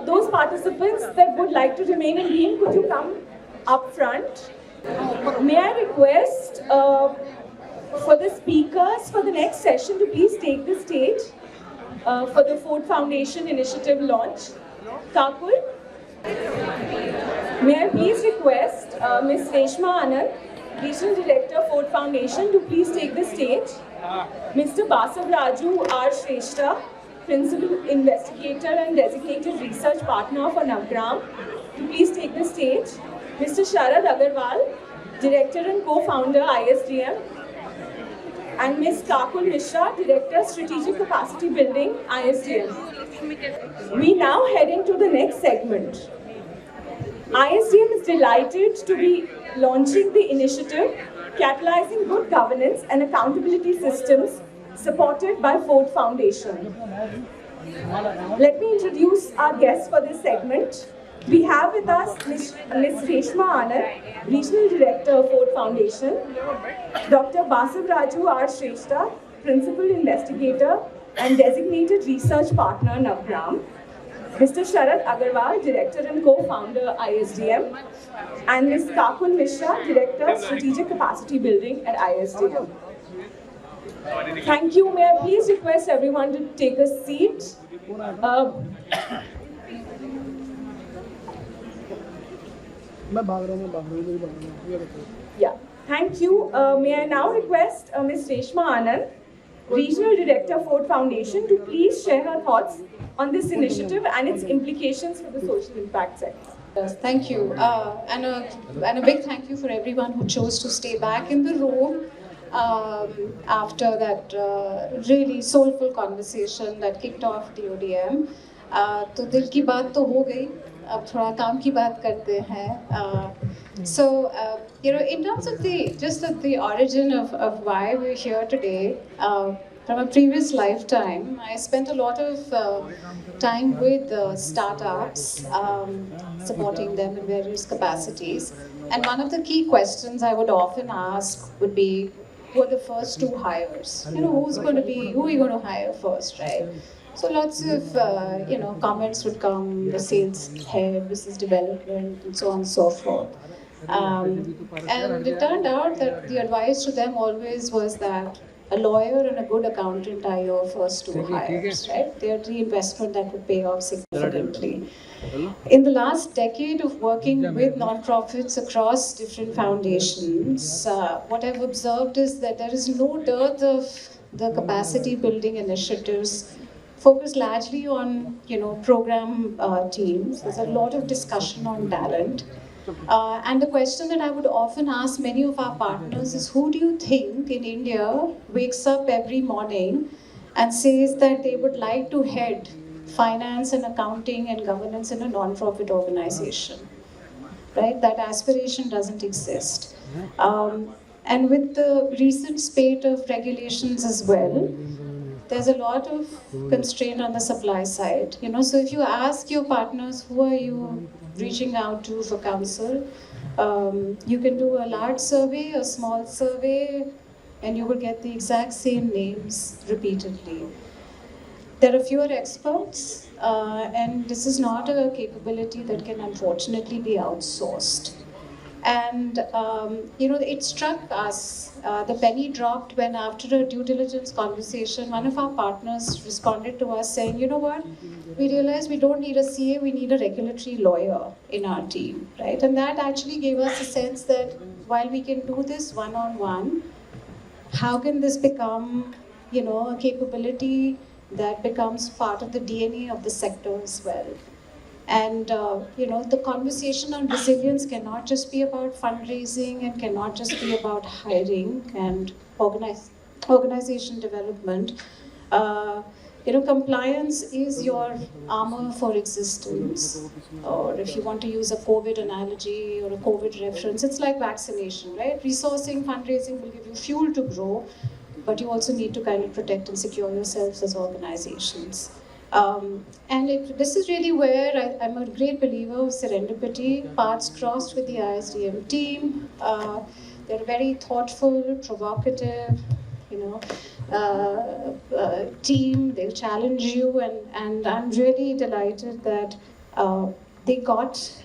Those participants that would like to remain in BHIM, could you come up front? May I request for the speakers for the next session to please take the stage for the Ford Foundation Initiative launch. Kakul? May I please request Ms. Reshma Anand, Regional Director, Ford Foundation, to please take the stage. Mr. Basav Raju R. Shrestha, Principal Investigator and Designated Research Partner for Navgram, to please take the stage. Mr. Sharad Agarwal, Director and Co-Founder, ISDM, and Ms. Kakul Mishra, Director, Strategic Capacity Building, ISDM. We now head into the next segment. ISDM is delighted to be launching the initiative Catalyzing Good Governance and Accountability Systems, supported by Ford Foundation. Let me introduce our guests for this segment. We have with us Ms. Reshma Anand, Regional Director of Ford Foundation, Dr. Basav Raju R. Shrestha, Principal Investigator and Designated Research Partner, Navgram, Mr. Sharad Agarwal, Director and Co-Founder, ISDM, and Ms. Kakul Mishra, Director, Strategic Capacity Building at ISDM. Thank you. May I please request everyone to take a seat? Yeah, thank you. May I now request Ms. Reshma Anand, Regional Director, Ford Foundation, to please share her thoughts on this initiative and its implications for the social impact sector.
Yes, thank you. And a big thank you for everyone who chose to stay back in the room after that really soulful conversation that kicked off DoDM. तो दिल की बात तो हो गई, अब थोड़ा काम की बात करते हैं. So, in terms of the origin of why we're here today, from a previous lifetime, I spent a lot of time with startups, supporting them in various capacities. And one of the key questions I would often ask would be, who are the first two hires? Who are you going to hire first, right? So lots of, comments would come, the sales head, business development, and so on and so forth. And it turned out that the advice to them always was that a lawyer and a good accountant are your first two hires, right? They're the investment that would pay off significantly. In the last decade of working with nonprofits across different foundations, what I've observed is that there is no dearth of the capacity building initiatives focused largely on, program teams. There's a lot of discussion on talent. And the question that I would often ask many of our partners is, who do you think in India wakes up every morning and says that they would like to head finance and accounting and governance in a non-profit organization, right? That aspiration doesn't exist. And with the recent spate of regulations as well, there's a lot of constraint on the supply side. So if you ask your partners, who are you reaching out to for counsel, you can do a large survey, a small survey, and you will get the exact same names repeatedly. There are fewer experts, and this is not a capability that can unfortunately be outsourced. And, it struck us, the penny dropped when after a due diligence conversation, one of our partners responded to us saying, you know what, we realized we don't need a CA, we need a regulatory lawyer in our team, right? And that actually gave us a sense that while we can do this one-on-one, how can this become, a capability that becomes part of the DNA of the sector as well? And, the conversation on resilience cannot just be about fundraising and cannot just be about hiring and organization development. Compliance is your armor for existence. Or if you want to use a COVID analogy or a COVID reference, it's like vaccination, right? Resourcing, fundraising will give you fuel to grow, but you also need to kind of protect and secure yourselves as organizations. This is really where I'm a great believer of serendipity, paths crossed with the ISDM team. They're very thoughtful, provocative, team. They'll challenge you, and I'm really delighted that they got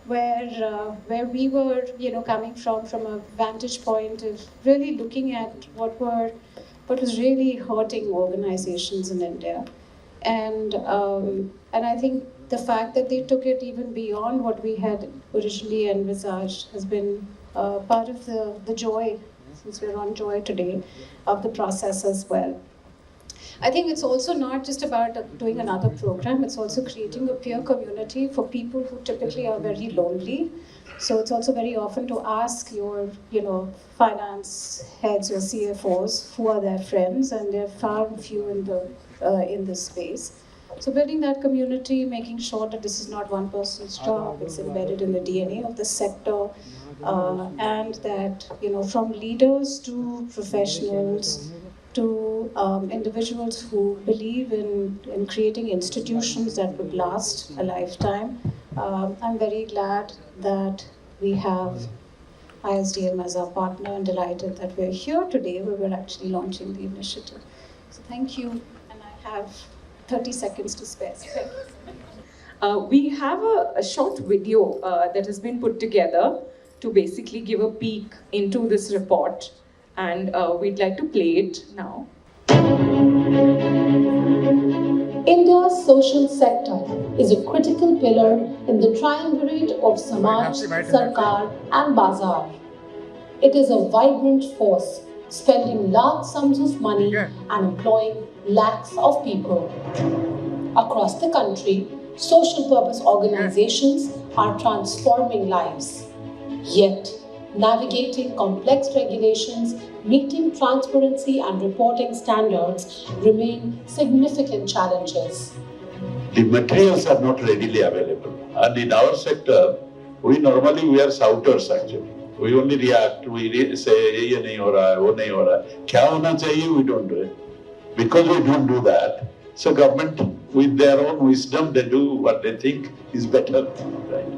where we were, coming from a vantage point of really looking at what was really hurting organizations in India. And I think the fact that they took it even beyond what we had originally envisaged has been part of the joy, since we're on joy today, of the process as well. I think it's also not just about doing another program, it's also creating a peer community for people who typically are very lonely. So it's also very often to ask your, finance heads, your CFOs, who are their friends, and they're far few in this space. So building that community, making sure that this is not one person's job, it's embedded in the DNA of the sector, and that, from leaders to professionals to individuals who believe in creating institutions that would last a lifetime. I'm very glad that we have ISDM as our partner, and delighted that we're here today where we're actually launching the initiative. So thank you, and I have 30 seconds to spare.
We have a short video that has been put together to basically give a peek into this report, and we'd like to play it now.
India's social sector is a critical pillar in the triumvirate of Samaj, Sarkar and Bazaar. It is a vibrant force, spending large sums of money and employing lakhs of people. Across the country, social purpose organizations are transforming lives. Yet, navigating complex regulations, meeting transparency and reporting standards remain significant challenges.
The materials are not readily available. And in our sector, we normally are shouters actually. We only react, we say, ye nahi ho raha hai, wo nahi ho raha hai. Kya hona chahiye, we don't do it. Because we don't do that, so government, with their own wisdom, they do what they think is better. Right?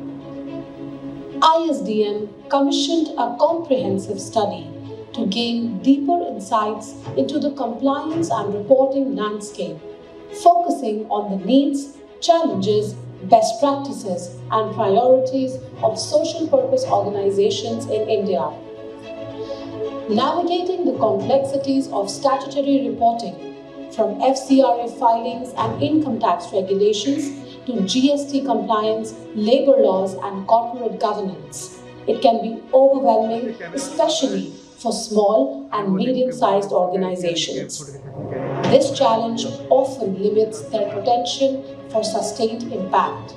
ISDM commissioned a comprehensive study to gain deeper insights into the compliance and reporting landscape, focusing on the needs, challenges, best practices, and priorities of social purpose organizations in India. Navigating the complexities of statutory reporting, from FCRA filings and income tax regulations to GST compliance, labor laws, and corporate governance. It can be overwhelming, especially for small and medium-sized organizations. This challenge often limits their potential for sustained impact.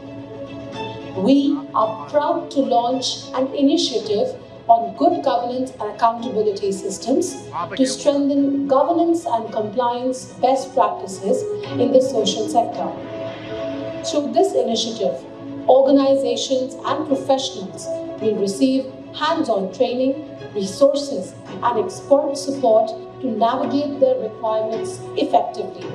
We are proud to launch an initiative on good governance and accountability systems to strengthen governance and compliance best practices in the social sector. Through this initiative, organizations and professionals will receive hands-on training, resources, and expert support to navigate their requirements effectively.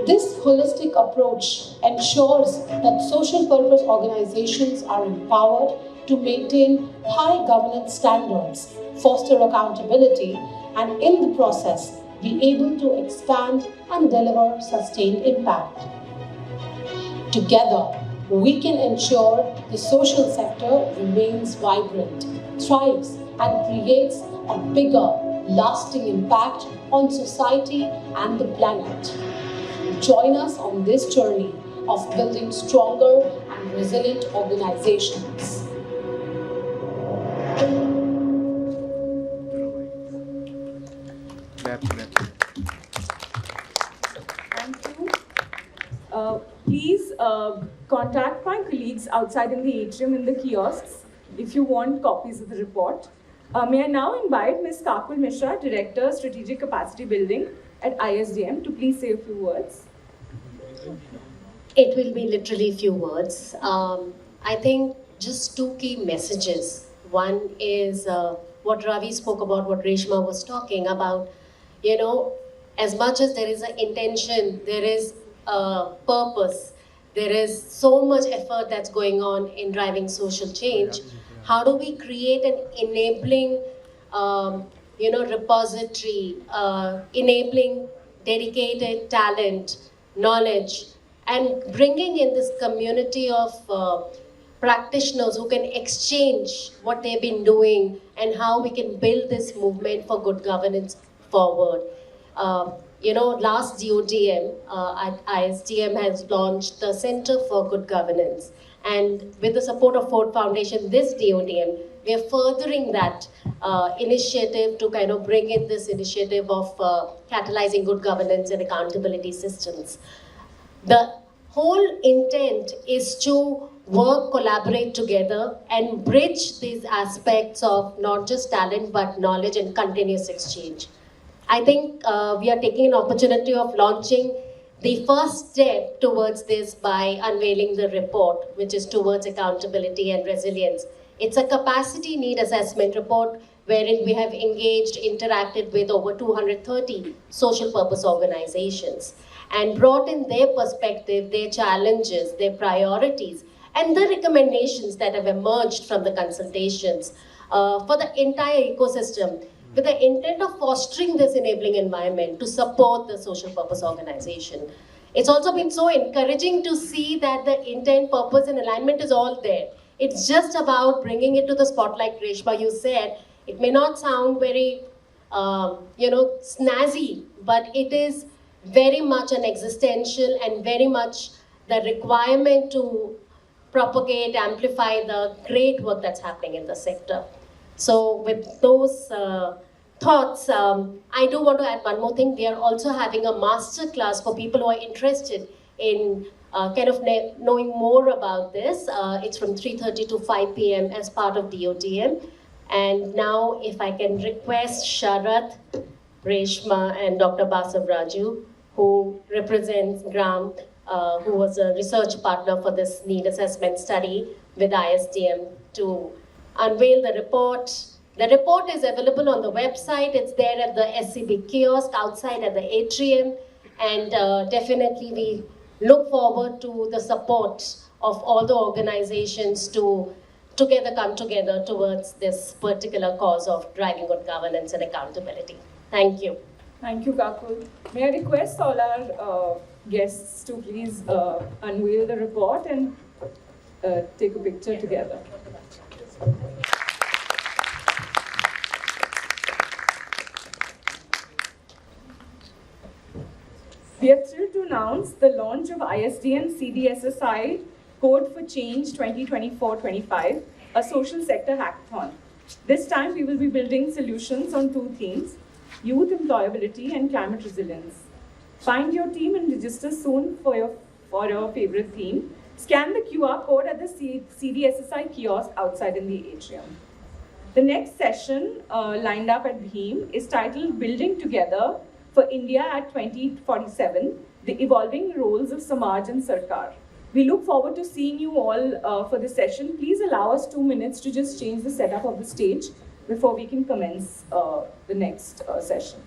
This holistic approach ensures that social purpose organizations are empowered to maintain high governance standards, foster accountability, and in the process, be able to expand and deliver sustained impact. Together, we can ensure the social sector remains vibrant, thrives, and creates a bigger, lasting impact on society and the planet. Join us on this journey of building stronger and resilient organizations.
Thank you. Please contact my colleagues outside in the atrium in the kiosks if you want copies of the report. May I now invite Ms. Kakul Mishra, Director, Strategic Capacity Building at ISDM, to please say a few words.
It will be literally few words. I think just two key messages. One is what Ravi spoke about, what Reshma was talking about, as much as there is an intention, there is a purpose, there is so much effort that's going on in driving social change. How do we create an enabling, repository, enabling dedicated talent, knowledge, and bringing in this community of practitioners who can exchange what they've been doing and how we can build this movement for good governance forward. Last DoDM at ISDM has launched the Center for Good Governance. And with the support of Ford Foundation, this DoDM, we are furthering that initiative to kind of bring in this initiative of catalyzing good governance and accountability systems. The whole intent is to work, collaborate together, and bridge these aspects of not just talent, but knowledge and continuous exchange. I think we are taking an opportunity of launching the first step towards this by unveiling the report, which is towards accountability and resilience. It's a capacity need assessment report wherein we have engaged, interacted with over 230 social purpose organizations and brought in their perspective, their challenges, their priorities, and the recommendations that have emerged from the consultations for the entire ecosystem, with the intent of fostering this enabling environment to support the social purpose organization. It's also been so encouraging to see that the intent, purpose, and alignment is all there. It's just about bringing it to the spotlight. Reshma, you said, it may not sound very, snazzy, but it is very much an existential and very much the requirement to propagate, amplify the great work that's happening in the sector. So with those thoughts, I do want to add one more thing. We are also having a master class for people who are interested in knowing more about this. It's from 3:30 to 5 p.m. as part of DoDM. And now if I can request Sharath, Reshma, and Dr. Basav Raju, who represents Gram, who was a research partner for this need assessment study with ISDM, to unveil the report. The report is available on the website. It's there at the SCB kiosk outside at the atrium. And definitely we look forward to the support of all the organizations to come together towards this particular cause of driving good governance and accountability. Thank you.
Thank you, Kakul. May I request all our guests to please unveil the report and take a picture together. We are thrilled to announce the launch of ISDM CDSSI Code for Change 2024-25, a social sector hackathon. This time we will be building solutions on two themes: youth employability and climate resilience. Find your team and register soon for your favorite theme. Scan the QR code at the CDSSI kiosk outside in the atrium. The next session lined up at Bhim is titled Building Together for India at 2047, the evolving roles of Samaj and Sarkar. We look forward to seeing you all for this session. Please allow us 2 minutes to just change the setup of the stage before we can commence the next session.